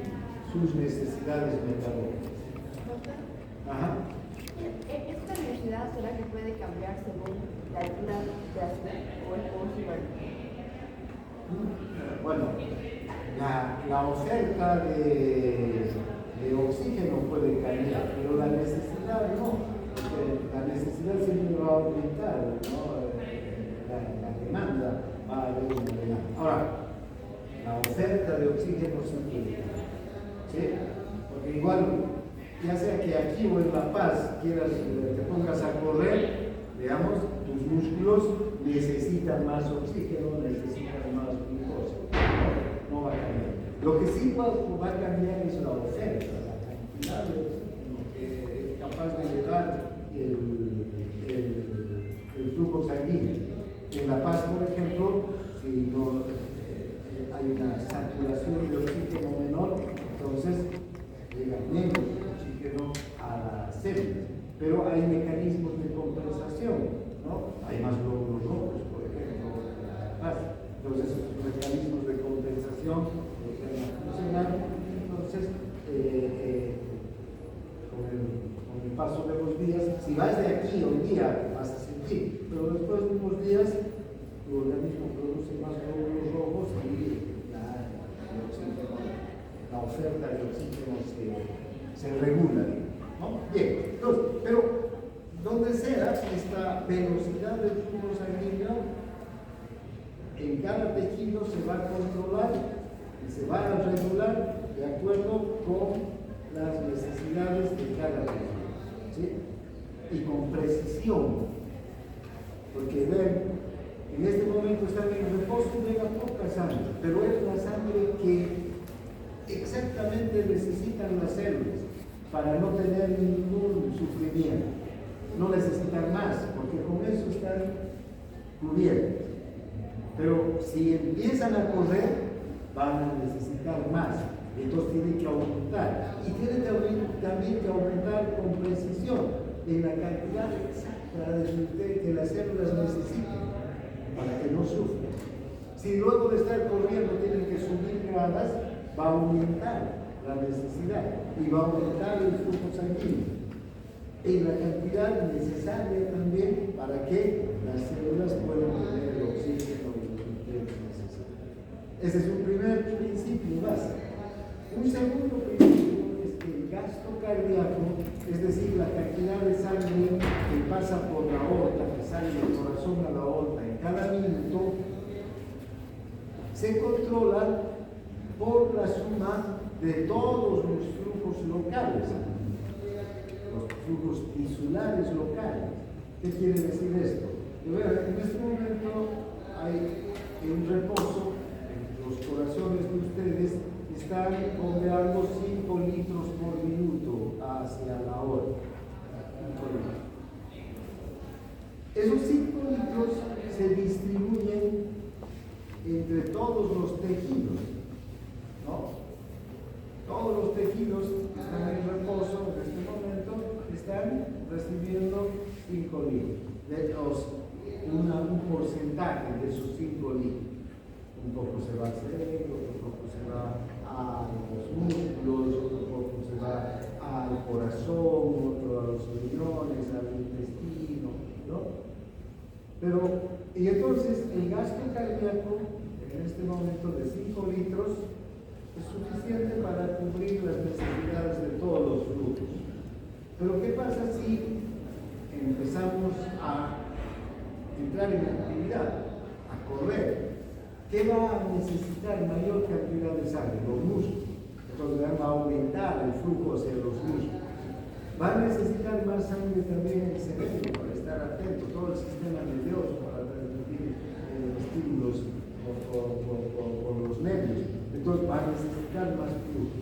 Speaker 1: sus necesidades metabólicas. Ajá.
Speaker 3: ¿Esta velocidad será que puede cambiar según la altura de la ciudad o es posible?
Speaker 1: Bueno, la oferta de oxígeno puede cambiar, pero la necesidad no, porque la necesidad siempre va a aumentar, ¿no? La demanda va a haber una demanda. Ahora, la oferta de oxígeno sí puede cambiar, ¿sí? Porque igual, ya sea que aquí o en La Paz quieras, te pongas a correr, veamos, tus músculos necesitan más oxígeno, necesitan más glucosa. No va a cambiar. Lo que sí va a cambiar es la oferta, la cantidad de oxígeno que es capaz de llevar el flujo sanguíneo. En La Paz, por ejemplo, si no hay una saturación de oxígeno menor, entonces empiezan a funcionar. Entonces, con el paso de los días, si vas de aquí hoy día, vas a sentir, pero después de unos días, tu organismo produce más glóbulos rojos y la oferta de oxígeno se regula, ¿no? Bien, entonces, pero donde sea esta velocidad del flujo sanguíneo, en cada tejido se va a controlar y se va a regular de acuerdo con las necesidades de cada tejido, ¿sí? Y con precisión, porque ven, en este momento están en reposo, llega poca sangre, pero es la sangre que exactamente necesitan las células para no tener ningún sufrimiento. No necesitan más, porque con eso están cubiertos. Pero si empiezan a correr, van a necesitar más. Entonces tienen que aumentar. Y tienen también que aumentar con precisión en la cantidad exacta de que las células necesitan para que no sufran. Si luego de estar corriendo tienen que subir gradas, va a aumentar la necesidad y va a aumentar el flujo sanguíneo en la cantidad necesaria también para que las células puedan tener el oxígeno y los nutrientes necesarios. Ese es un primer principio básico. Un segundo principio es que el gasto cardíaco, es decir, la cantidad de sangre que pasa por la aorta, que sale del corazón a la aorta en cada minuto, se controla por la suma de todos los flujos locales, los flujos tisulares locales. ¿Qué quiere decir esto? En este momento hay un reposo, los corazones de ustedes están bombeando 5 litros por minuto hacia la aorta. Esos 5 litros se distribuyen entre todos los tejidos, ¿no? Todos los tejidos que están en reposo en este momento están recibiendo 5 litros, un porcentaje de esos 5 litros. Un poco se va al cerebro, otro poco se va a los músculos, otro poco se va al corazón, otro a los riñones, al intestino, ¿no? Y entonces el gasto cardíaco en este momento de 5 litros es suficiente para cubrir las necesidades de todos los flujos. Pero ¿qué pasa si empezamos a entrar en actividad, a correr? ¿Qué va a necesitar mayor cantidad de sangre? Los músculos. Entonces va a aumentar el flujo hacia los músculos. Va a necesitar más sangre también en el cerebro para estar atento, todo el sistema nervioso para transmitir estímulos por los nervios. Entonces va a necesitar más flujo.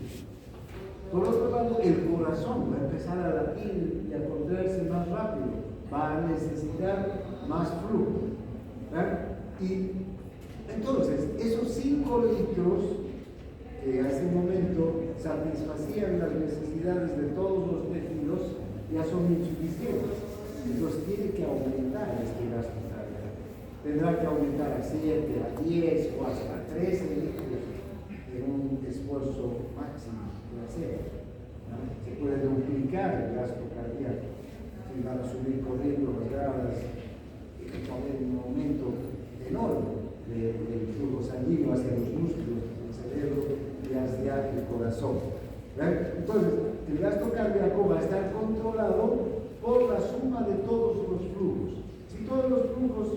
Speaker 1: Por otro lado, el corazón va a empezar a latir y a contraerse más rápido. Va a necesitar más flujo. ¿Verdad? Y entonces, esos 5 litros que hace un momento satisfacían las necesidades de todos los tejidos ya son insuficientes. Entonces tiene que aumentar este gasto cardíaco. Tendrá que aumentar a 7, a 10 o hasta 13 litros en un esfuerzo máximo de hacer. ¿No? Se puede duplicar el gasto cardíaco. Si van a subir corriendo las gradas, va a haber un aumento enorme del flujo sanguíneo hacia los músculos del cerebro y hacia el corazón. ¿Verdad? Entonces, el gasto cardíaco va a estar controlado por la suma de todos los flujos. Si todos los flujos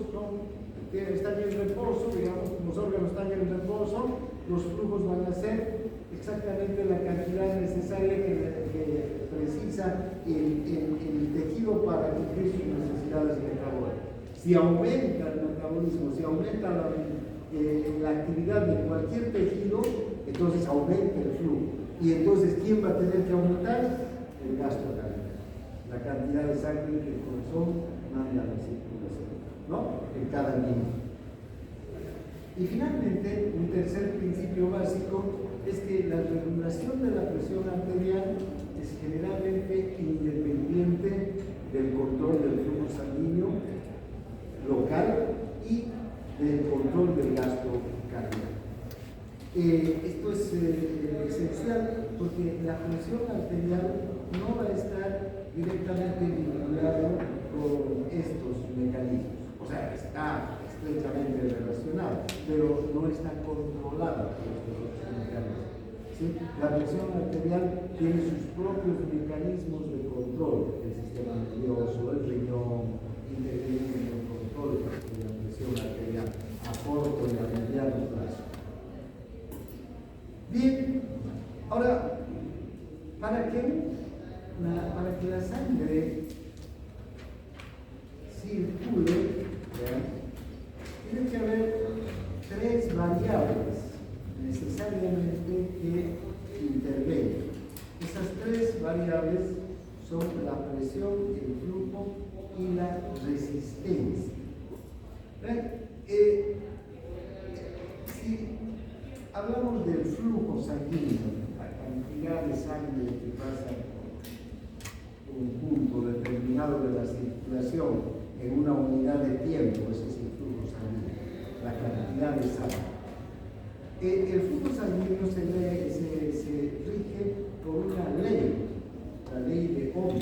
Speaker 1: están en reposo, digamos, los órganos están en reposo, los flujos van a ser exactamente la cantidad necesaria que precisa el tejido para cumplir sus necesidades metabólicas. Si aumenta el metabolismo, si aumenta la actividad de cualquier tejido, entonces aumenta el flujo. Y entonces, ¿quién va a tener que aumentar? El gasto cardíaco. La cantidad de sangre que el corazón manda a la circulación, ¿no? En cada minuto. Y finalmente, un tercer principio básico es que la regulación de la presión arterial es generalmente independiente del control del flujo sanguíneo local y del control del gasto cardíaco. Esto es esencial porque la presión arterial no va a estar directamente vinculado con estos mecanismos. O sea, está estrechamente relacionado, pero no está controlada por estos otros mecanismos. ¿Sí? La presión arterial tiene sus propios mecanismos de control, el sistema nervioso, el riñón, intervienen en el control de la presión arterial a corto y a mediano plazo. Bien, ahora, para que la sangre circule, ¿ya? Tiene que haber tres variables necesariamente que intervengan. Esas tres variables son la presión, el flujo y la resistencia. Si hablamos del flujo sanguíneo, la cantidad de sangre que pasa por un punto determinado de la circulación en una unidad de tiempo, ese es el flujo sanguíneo, la cantidad de sangre. El flujo sanguíneo se rige por una ley, la ley de Ohm.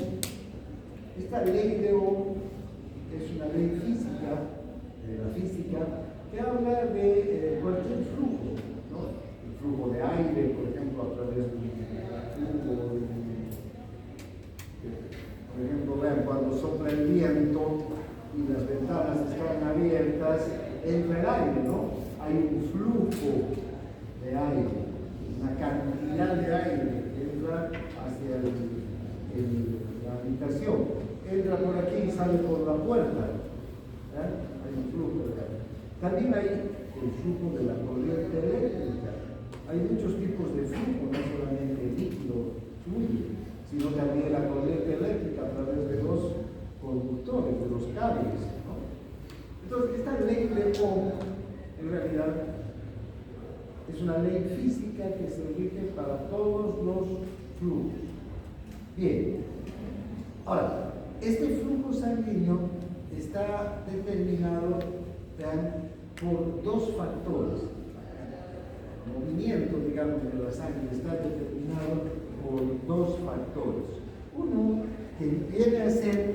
Speaker 1: Esta ley de Ohm es una ley física, de la física, que habla de cualquier flujo, ¿no? El flujo de aire, por ejemplo, a través de un tubo. Por ejemplo, vean, cuando sopla el viento y las ventanas están abiertas, entra el aire, ¿no? Hay un flujo de aire, una cantidad de aire que entra hacia la habitación. Entra por aquí y sale por la puerta. Hay un flujo de aire. También hay el flujo de la corriente eléctrica. Hay muchos tipos de flujo, no solamente el líquido fluye, sino también la corriente eléctrica a través de los conductores, de los cables, ¿no? Entonces, esta ley de Ohm, en realidad, es una ley física que se rige para todos los flujos. Bien, ahora, este flujo sanguíneo está determinado, vean, por dos factores. El movimiento, digamos, de la sangre está determinado por dos factores. Uno que viene a ser,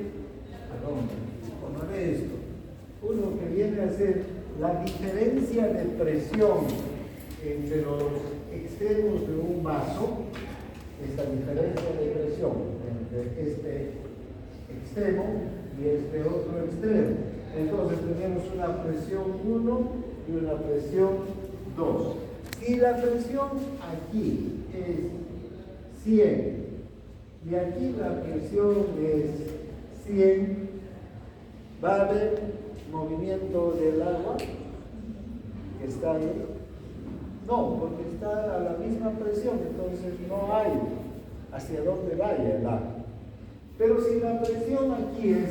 Speaker 1: uno que viene a ser la diferencia de presión entre los extremos de un vaso, esta diferencia de presión entre este extremo y este otro extremo. Entonces tenemos una presión 1 y una presión 2. Si la presión aquí es 100 y aquí la presión es 100, va a haber movimiento del agua que está ahí. No, porque está a la misma presión, entonces no hay hacia dónde vaya el agua. Pero si la presión aquí es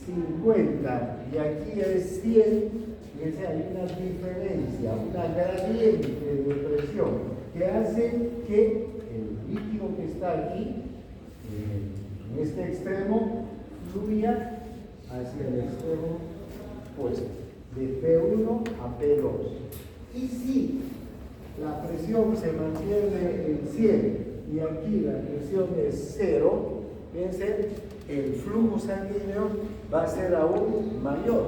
Speaker 1: 50 y aquí es 100, fíjense, hay una diferencia, una gradiente de presión que hace que el líquido que está aquí, en este extremo, fluya hacia el extremo opuesto, de P1 a P2. Y si la presión se mantiene en 100 y aquí la presión es 0, fíjense, el flujo sanguíneo va a ser aún mayor,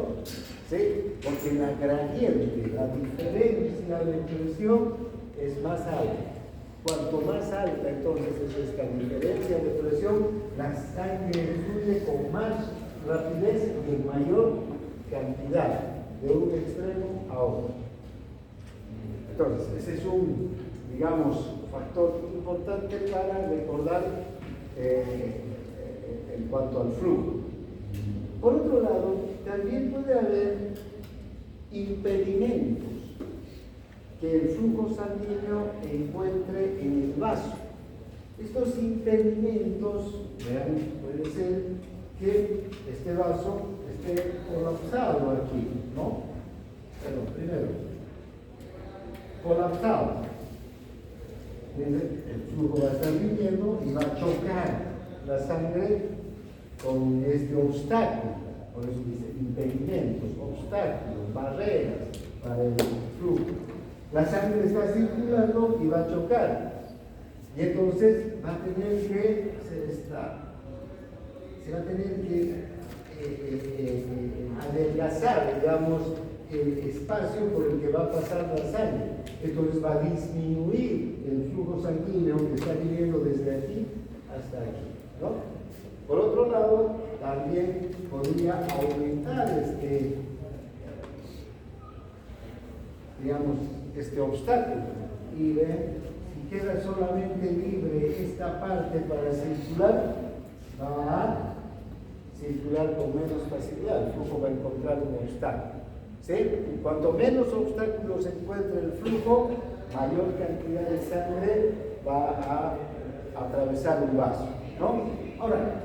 Speaker 1: ¿sí? Porque la gradiente, la diferencia de presión es más alta. Cuanto más alta entonces es esta diferencia de presión, la sangre fluye con más rapidez y en mayor cantidad de un extremo a otro. Entonces, ese es un, digamos, factor importante para recordar en cuanto al flujo. Por otro lado, también puede haber impedimentos que el flujo sanguíneo encuentre en el vaso. Estos impedimentos, vean, puede ser que este vaso esté colapsado aquí, ¿no? Pero primero, colapsado. El flujo va a estar viniendo y va a chocar la sangre con este obstáculo, por eso dice impedimentos, obstáculos, barreras para el flujo. La sangre está circulando y va a chocar. Y entonces va a tener que se va a tener que adelgazar, digamos, el espacio por el que va a pasar la sangre. Entonces va a disminuir el flujo sanguíneo que está viniendo desde aquí hasta aquí, ¿no? Por otro lado, también podría aumentar digamos, este obstáculo. Y ven, si queda solamente libre esta parte para circular, va a circular con menos facilidad. El flujo va a encontrar un obstáculo. ¿Sí? Y cuanto menos obstáculos encuentre el flujo, mayor cantidad de sangre va a atravesar un vaso, ¿no? Ahora,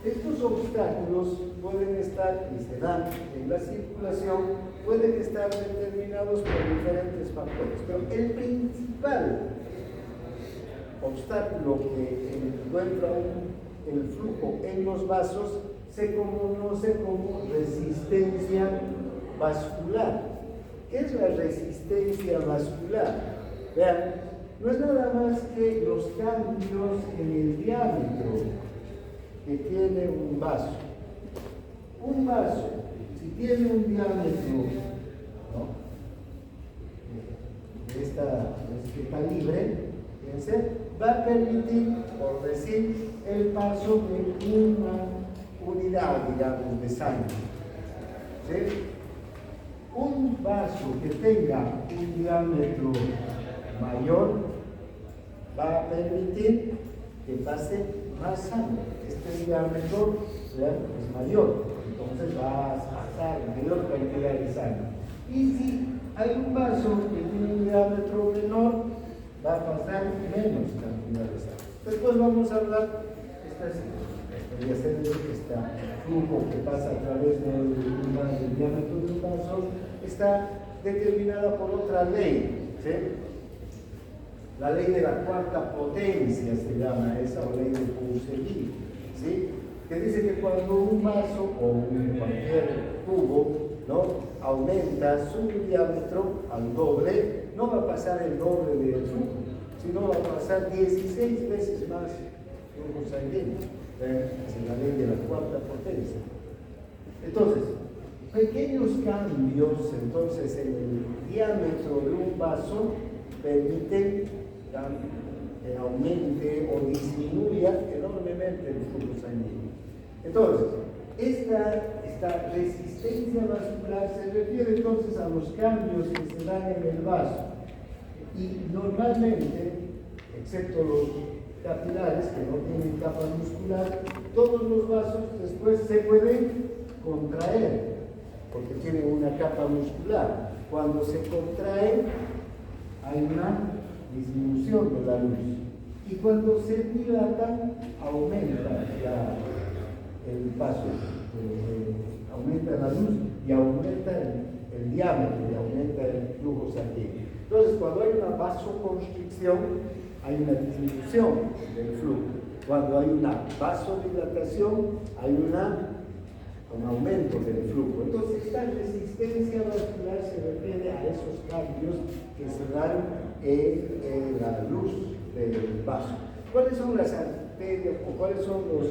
Speaker 1: estos obstáculos pueden estar, y se dan en la circulación, pueden estar determinados por diferentes factores, pero el principal obstáculo que encuentra el flujo en los vasos se conoce como resistencia vascular. ¿Qué es la resistencia vascular? Vean, no es nada más que los cambios en el diámetro que tiene un vaso. Un vaso, si tiene un diámetro, ¿no?, de este calibre, fíjense, va a permitir, por decir, el paso de una unidad, digamos, de sangre. ¿Sí? Un vaso que tenga un diámetro mayor va a permitir que pase más sangre. Este diámetro es mayor, entonces va a pasar mayor cantidad de sangre. Y si hay un vaso que tiene un diámetro menor, va a pasar menos cantidad de sangre. Después vamos a hablar podría ser este flujo que pasa a través del diámetro de un vaso, está determinada por otra ley, ¿sí? La ley de la cuarta potencia se llama esa, o ley de Coulomb, ¿sí? Que dice que cuando un vaso o cualquier tubo, ¿no?, aumenta su diámetro al doble, no va a pasar el doble del flujo, sino va a pasar 16 veces más flujo sanguíneo. Es la ley de la cuarta potencia. Entonces, pequeños cambios entonces en el diámetro de un vaso permiten que aumente o disminuya enormemente el flujo sanguíneo. Entonces, esta resistencia vascular se refiere entonces a los cambios que se dan en el vaso. Y normalmente, excepto los capilares que no tienen capa muscular, todos los vasos después se pueden contraer porque tienen una capa muscular. Cuando se contraen hay una disminución de la luz, y cuando se dilatan aumenta el paso, aumenta la luz y aumenta el diámetro y aumenta el flujo sanguíneo. Entonces, cuando hay una vasoconstricción, hay una disminución del flujo. Cuando hay una vasodilatación, hay un aumento del flujo. Entonces, esta resistencia vascular se refiere a esos cambios que se dan en la luz del vaso. ¿Cuáles son las arterias o cuáles son los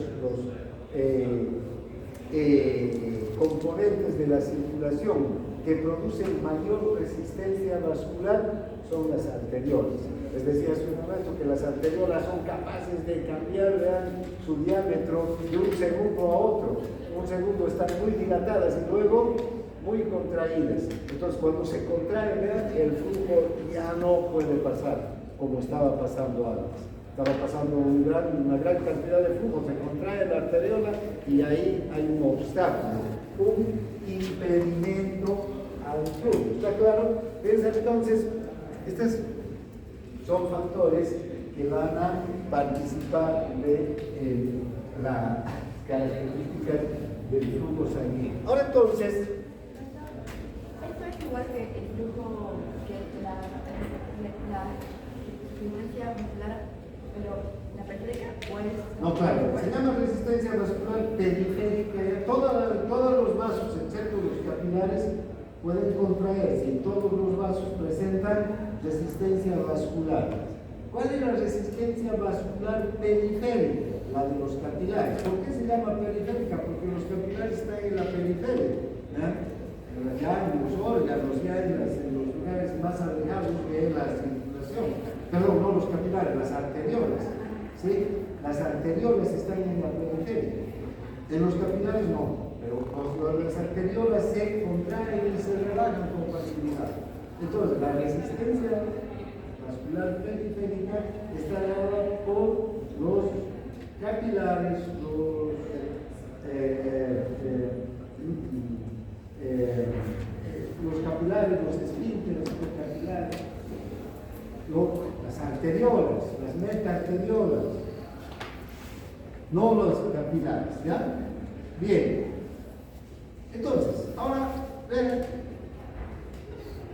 Speaker 1: componentes de la circulación que producen mayor resistencia vascular? Son las arteriolas. Les decía hace un momento que las arteriolas son capaces de cambiar, vean, su diámetro de un segundo a otro. Un segundo están muy dilatadas y luego muy contraídas. Entonces, cuando se contrae, vean, el flujo ya no puede pasar como estaba pasando antes. Estaba pasando una gran cantidad de flujo, se contrae la arteriola y ahí hay un obstáculo, un impedimento al flujo. ¿Está claro? Entonces, estos son factores que van a participar de las características del flujo sanguíneo. Ahora entonces,
Speaker 3: esto es igual que el flujo, que la resistencia vascular, pero la periférica, pues.
Speaker 1: no, claro, se llama resistencia vascular periférica. Todos los vasos, excepto los capilares, pueden contraerse y todos los vasos presentan resistencia vascular. ¿Cuál es la resistencia vascular periférica? La de los capilares. ¿Por qué se llama periférica? Porque los capilares están en la periferia, ya en los órganos, ya en los lugares más alejados de la circulación. Perdón, no los capilares, las arteriolas. ¿Sí? Las arteriolas están en la periferia. En los capilares no, pero las arteriolas se contraen y se relajan con facilidad. Entonces, la resistencia vascular periférica está dada por los capilares, los capilares, los esfínteres capilares, las arteriolas, las metaarteriolas, no los capilares, ¿ya? Bien. Entonces, ahora, vean,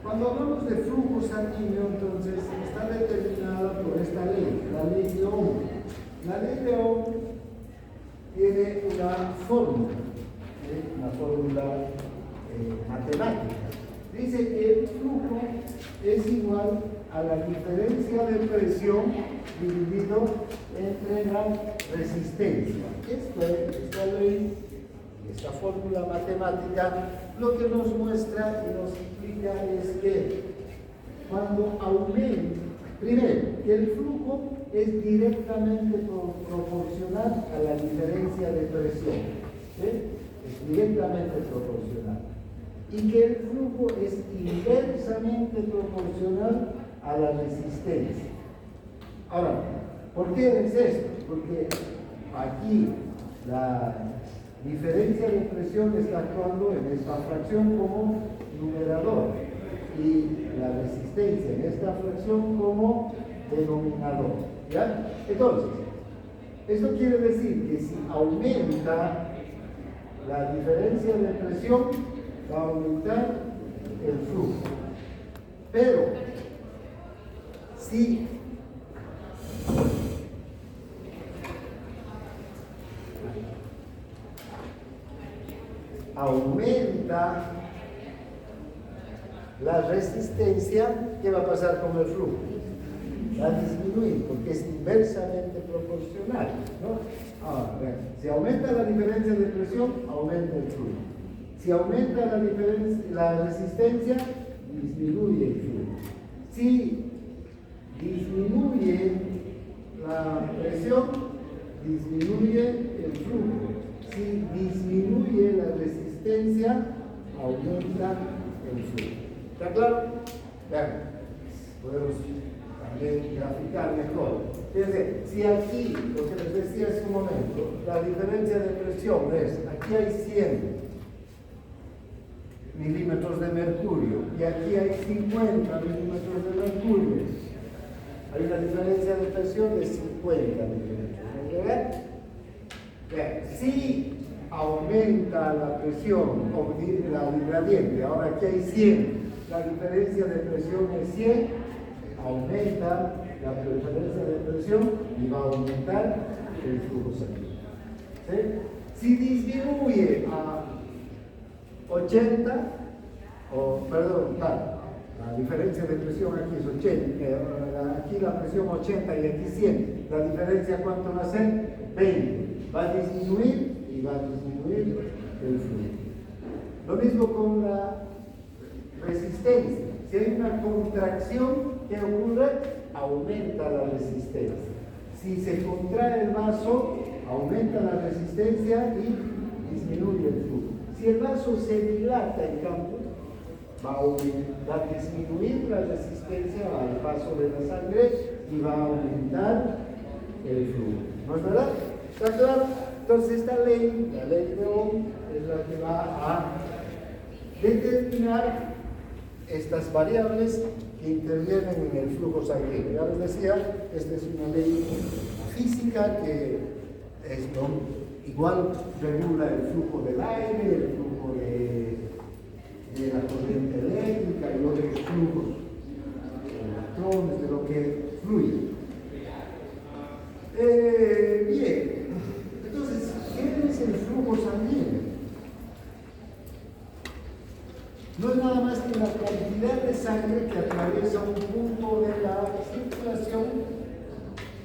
Speaker 1: cuando hablamos de flujo sanguíneo, entonces está determinada por esta ley, la ley de Ohm. La ley de Ohm tiene una fórmula matemática. Dice que el flujo es igual a la diferencia de presión dividido entre la resistencia. Esta ley, esta fórmula matemática, lo que nos muestra y nos explica es que cuando aumenta, primero, que el flujo es directamente proporcional a la diferencia de presión. ¿Sí? Es directamente proporcional. Y que el flujo es inversamente proporcional a la resistencia. Ahora, ¿por qué es esto? Porque aquí la diferencia de presión está actuando en esta fracción como numerador y la resistencia en esta fracción como denominador. ¿Ya? Entonces, esto quiere decir que si aumenta la diferencia de presión, va a aumentar el flujo. Pero, si aumenta la resistencia, ¿qué va a pasar con el flujo? Va a disminuir porque es inversamente proporcional, ¿no? Ahora, si aumenta la diferencia de presión, aumenta el flujo. Si aumenta la resistencia, disminuye el flujo. Si disminuye la presión, disminuye el flujo. Si disminuye la resistencia, aumenta el flujo. ¿Está claro? Vean, podemos también graficar mejor. Fíjense, si aquí, lo que les decía hace un momento, la diferencia de presión es, aquí hay 100 milímetros de mercurio y aquí hay 50 milímetros de mercurio. Hay una diferencia de presión de 50 milímetros. ¿Verdad? Bien, si aumenta la presión o la gradiente, ahora aquí hay 100, la diferencia de presión es 100, aumenta la diferencia de presión y va a aumentar el flujo sanguíneo. ¿Sí? Si disminuye a 80, la diferencia de presión aquí es 80, aquí la presión 80 y aquí 100, la diferencia ¿cuánto va a ser? 20. Va a disminuir y va a disminuir el flujo. Lo mismo con la resistencia. Si hay una contracción, ¿qué ocurre? Aumenta la resistencia. Si se contrae el vaso, aumenta la resistencia y disminuye el flujo. Si el vaso se dilata, en cambio, va a disminuir la resistencia al paso de la sangre y va a aumentar el flujo. ¿No es verdad? ¿Está claro? Entonces esta ley, la ley de Ohm, es la que va a determinar estas variables que intervienen en el flujo sanguíneo. Ya les decía, esta es una ley física que es igual regula el flujo del aire, el flujo de la corriente eléctrica y otros flujos de electrones, de lo que fluye. Bien, entonces, ¿qué es el flujo sanguíneo? No es nada sangre que atraviesa un punto de la circulación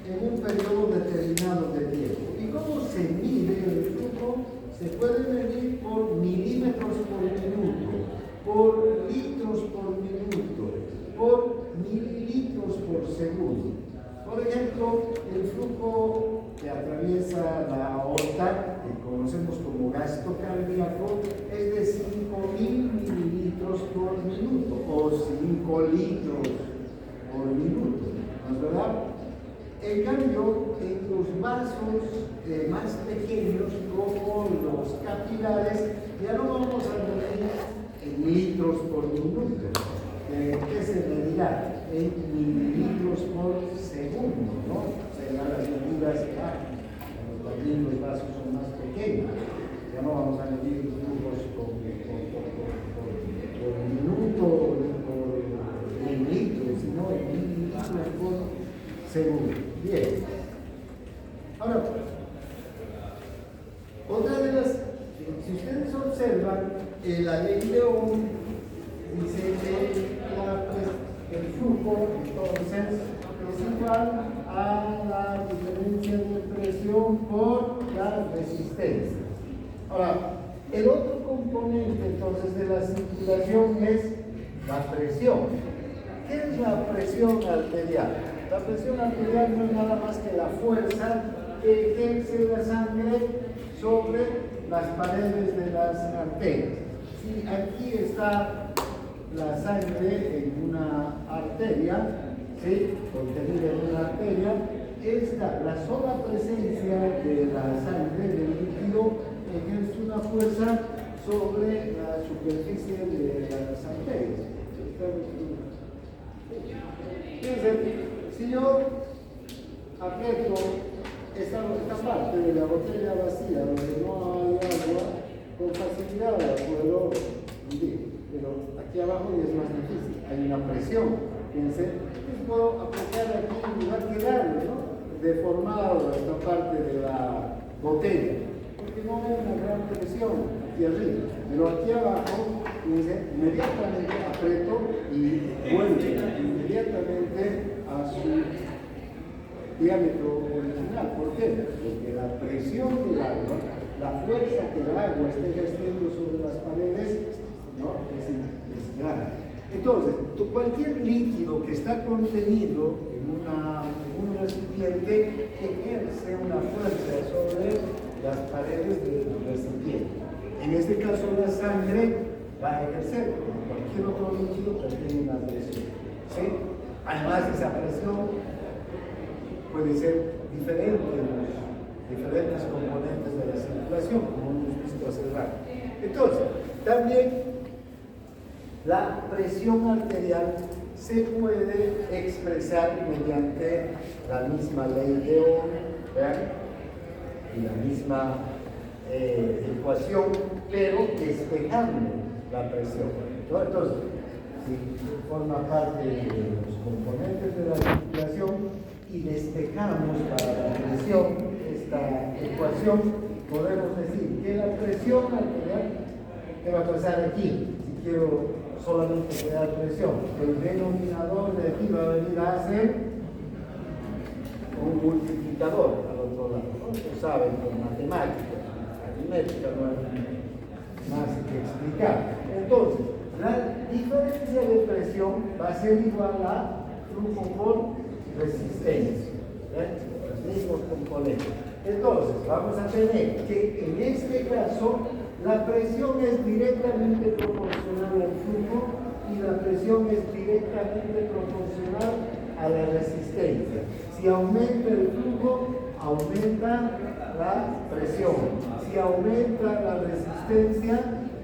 Speaker 1: en un periodo determinado de tiempo. ¿Y cómo se mide el flujo? Se puede medir por milímetros por minuto, por litros por minuto, por mililitros por segundo. Por ejemplo, el flujo que atraviesa la aorta, que conocemos como gasto cardíaco, es de 5.000 mililitros por minuto o 5 litros por minuto, ¿no es verdad? En cambio, en los vasos más pequeños, como los capilares, ya no vamos a medir en litros por minuto. ¿Qué se medirá? En mililitros por segundo, ¿no? Serán las medidas también los vasos son más pequeños. Ya no vamos a medir los flujos por minuto, en litros, sino en mililitros por segundo. Bien. Ahora, otra de las, si ustedes observan, la ley de Ohm dice que el flujo, entonces, es igual a la diferencia de presión por la resistencia. Ahora, el otro componente, entonces, de la circulación es la presión. ¿Qué es la presión arterial? La presión arterial no es nada más que la fuerza que ejerce la sangre sobre las paredes de las arterias. Si aquí está la sangre en una arteria, ¿sí? Contenida en una arteria, la sola presencia de la sangre, del líquido, ejerce una fuerza sobre la superficie de las arterias. Fíjense, si yo aprieto esta parte de la botella vacía donde no hay agua, con facilidad la puedo hundir, pero aquí abajo ya es más difícil, hay una presión. Fíjense, puedo aplicar aquí en lugar que darle, ¿no? Deformado esta parte de la botella, porque no hay una gran presión aquí arriba, pero aquí abajo, fíjense, inmediatamente aprieto y vuelve inmediatamente a su diámetro original. ¿Por qué? Porque la presión del agua, la fuerza que el agua está ejerciendo sobre las paredes, ¿no? es grande. Entonces, cualquier líquido que está contenido en un recipiente ejerce una fuerza sobre las paredes del recipiente. En este caso, la sangre va a ejercer, como cualquier otro líquido que tiene una presión. ¿Sí? Además, esa presión puede ser diferente en los diferentes componentes de la circulación, como hemos visto hace rato. Entonces, también la presión arterial se puede expresar mediante la misma ley de Ohm, ¿verdad? Y la misma ecuación, pero despejando la presión, ¿no? Entonces, si forma parte de los componentes de la circulación y despejamos para la presión esta ecuación, podemos decir que la presión arterial, ¿qué va a pasar aquí? Si quiero solamente crear presión, el denominador de aquí va a venir a ser un multiplicador al otro lado, ¿no? Ustedes saben, con matemáticas, aritmética, no hay más que explicar. Entonces, la diferencia de presión va a ser igual a flujo por resistencia, los mismos componentes. Entonces, vamos a tener que en este caso la presión es directamente proporcional al flujo y la presión es directamente proporcional a la resistencia. Si aumenta el flujo, aumenta la presión. Si aumenta la resistencia,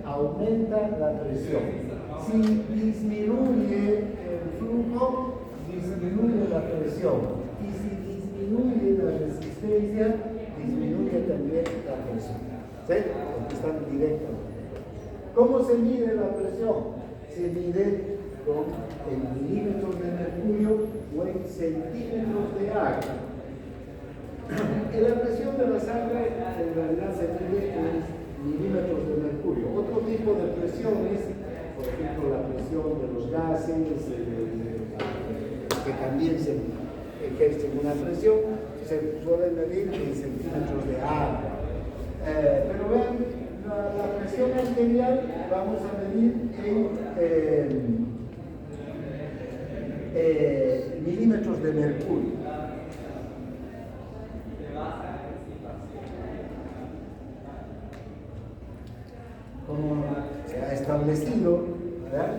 Speaker 1: aumenta la presión. Si disminuye el flujo, disminuye la presión. Y si disminuye la resistencia, disminuye también la presión. ¿Sí? Porque están directamente. ¿Cómo se mide la presión? Se mide en milímetros de mercurio o en centímetros de agua. La presión de la sangre en realidad se mide en milímetros de mercurio. Otro tipo de presiones, por ejemplo, la presión de los gases, que también se ejercen una presión, se suele medir en centímetros de agua. Pero vean, la presión arterial vamos a medir en milímetros de mercurio. Como se ha establecido, ¿verdad?,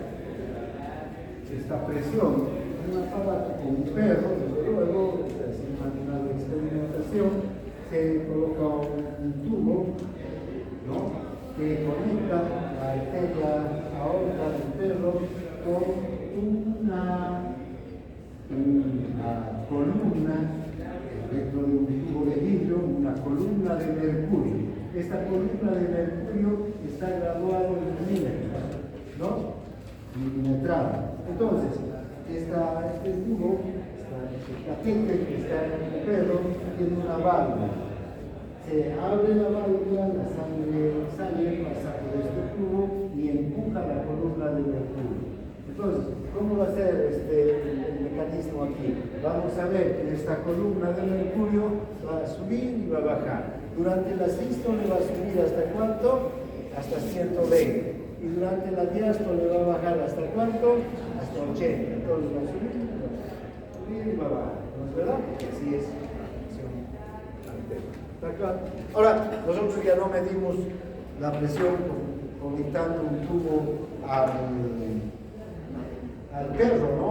Speaker 1: esta presión en un aparato con un perro, desde luego, es una experimentación, se coloca un tubo, ¿no?, que conecta la arteria aorta del perro con una columna dentro de un tubo de vidrio, una columna de mercurio. Esta columna de mercurio está graduada en milímetros, ¿no?, milimetrado. Entonces, este tubo, este catéter que está en el perro, tiene una válvula. Se abre la válvula, la sangre sale, pasa por este tubo y empuja la columna de mercurio. Entonces, ¿cómo va a ser el mecanismo aquí? Vamos a ver que esta columna de mercurio va a subir y va a bajar. Durante la sístole va a subir ¿hasta cuánto? Hasta 120. Y durante la diástole va a bajar ¿hasta cuánto? Hasta 80. Entonces va a subir y va a bajar. ¿No es verdad? Porque así es la presión arterial. ¿Está claro? Ahora, nosotros ya no medimos la presión conectando un tubo al perro, ¿no?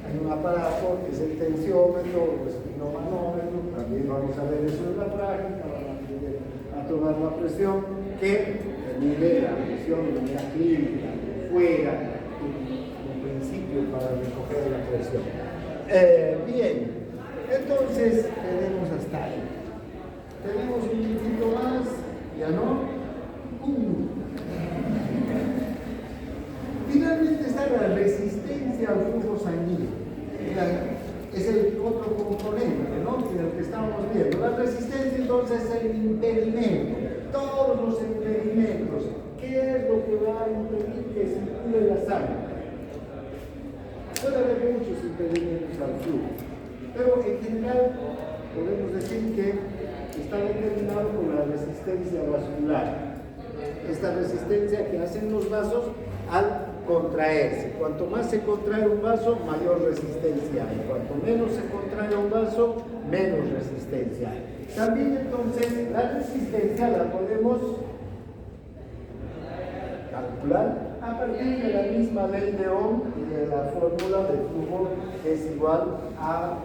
Speaker 1: Hay un aparato que es el tensiómetro o espinomanómetro, también vamos a ver eso en la práctica, vamos a aprender a tomar la presión, que mide la presión de la clínica, fuera, un principio para recoger la presión. Bien, entonces tenemos hasta ahí. Tenemos un poquito más, ¿ya no? Finalmente está la resistencia al flujo sanguíneo. Es el otro componente, ¿no?, del que estamos viendo. La resistencia entonces es el impedimento. Todos los impedimentos. ¿Qué es lo que va a impedir que circule la sangre? Puede haber muchos impedimentos al flujo, pero en general podemos decir que está determinado por la resistencia vascular. Esta resistencia que hacen los vasos al contraerse. Cuanto más se contrae un vaso, mayor resistencia hay. Cuanto menos se contrae un vaso, menos resistencia hay. También entonces la resistencia la podemos calcular a partir de la misma ley de Ohm y de la fórmula de flujo, que es igual a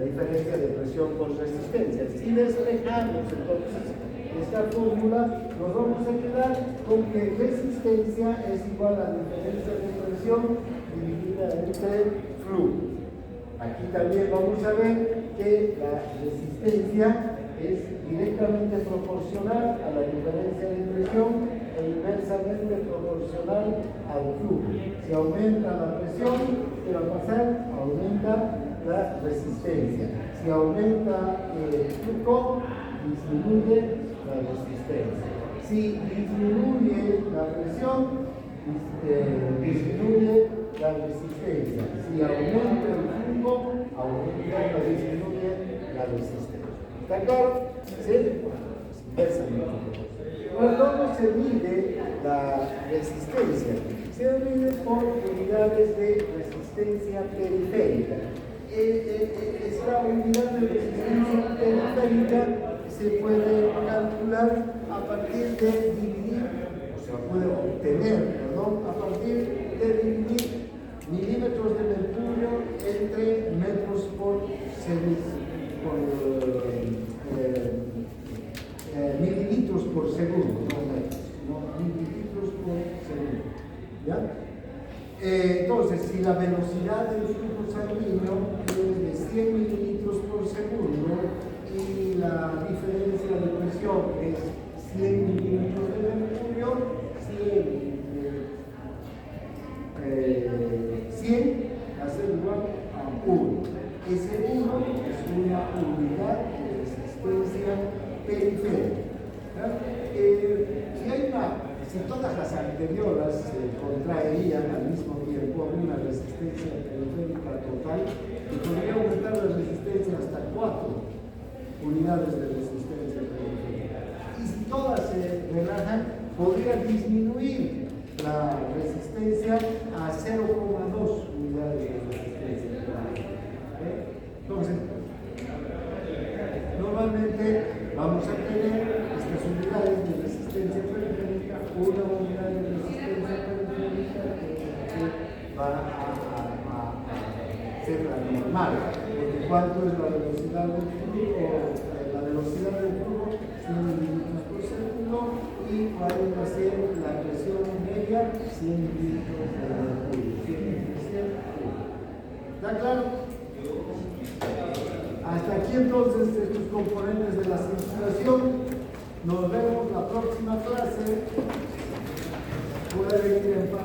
Speaker 1: diferencia de presión por resistencia. Si despejamos entonces esta fórmula, nos vamos a quedar con que resistencia es igual a diferencia de presión dividida entre flujo. Aquí también vamos a ver que la resistencia es directamente proporcional a la diferencia de presión e inversamente proporcional al flujo. Si aumenta la presión, ¿qué va a pasar? Aumenta la resistencia. Si aumenta el flujo, disminuye la resistencia. Si disminuye la presión, disminuye la resistencia. Si aumenta el flujo, aumenta o disminuye la resistencia. ¿Está claro? ¿Sí? Inversamente. ¿Cómo se mide la resistencia? Se mide por unidades de resistencia periférica. Esta unidad de resistencia periférica se puede calcular a partir de dividir, o sea, puede obtener, perdón, a partir de dividir milímetros de mercurio entre metros por mililitros por segundo, no metros, no mililitros por segundo. ¿Ya? Entonces, si la velocidad del flujo sanguíneo es de 100 mililitros por segundo y la diferencia de presión es 100 mililitros de mercurio, 100 va a ser igual a 1. Ese 1 es una unidad de resistencia periférica. Si hay una Si todas las anteriores se contraerían al mismo tiempo, habría una resistencia periférica total y podría aumentar la resistencia hasta 4 unidades de resistencia periférica. Y si todas se relajan, podría disminuir la resistencia a 0,2 unidades de resistencia periférica. Entonces, normalmente vamos a tener estas unidades de resistencia periférica, una unidad de resistencia periférica que va a ser la normal, porque cuánto es la velocidad del flujo, la velocidad del flujo, 100 litros por segundo, y cuál va a ser la presión media, 100 litros de mercurio. ¿Está claro? Hasta aquí entonces estos componentes de la circulación. Nos vemos la próxima clase. Puede venir en paz.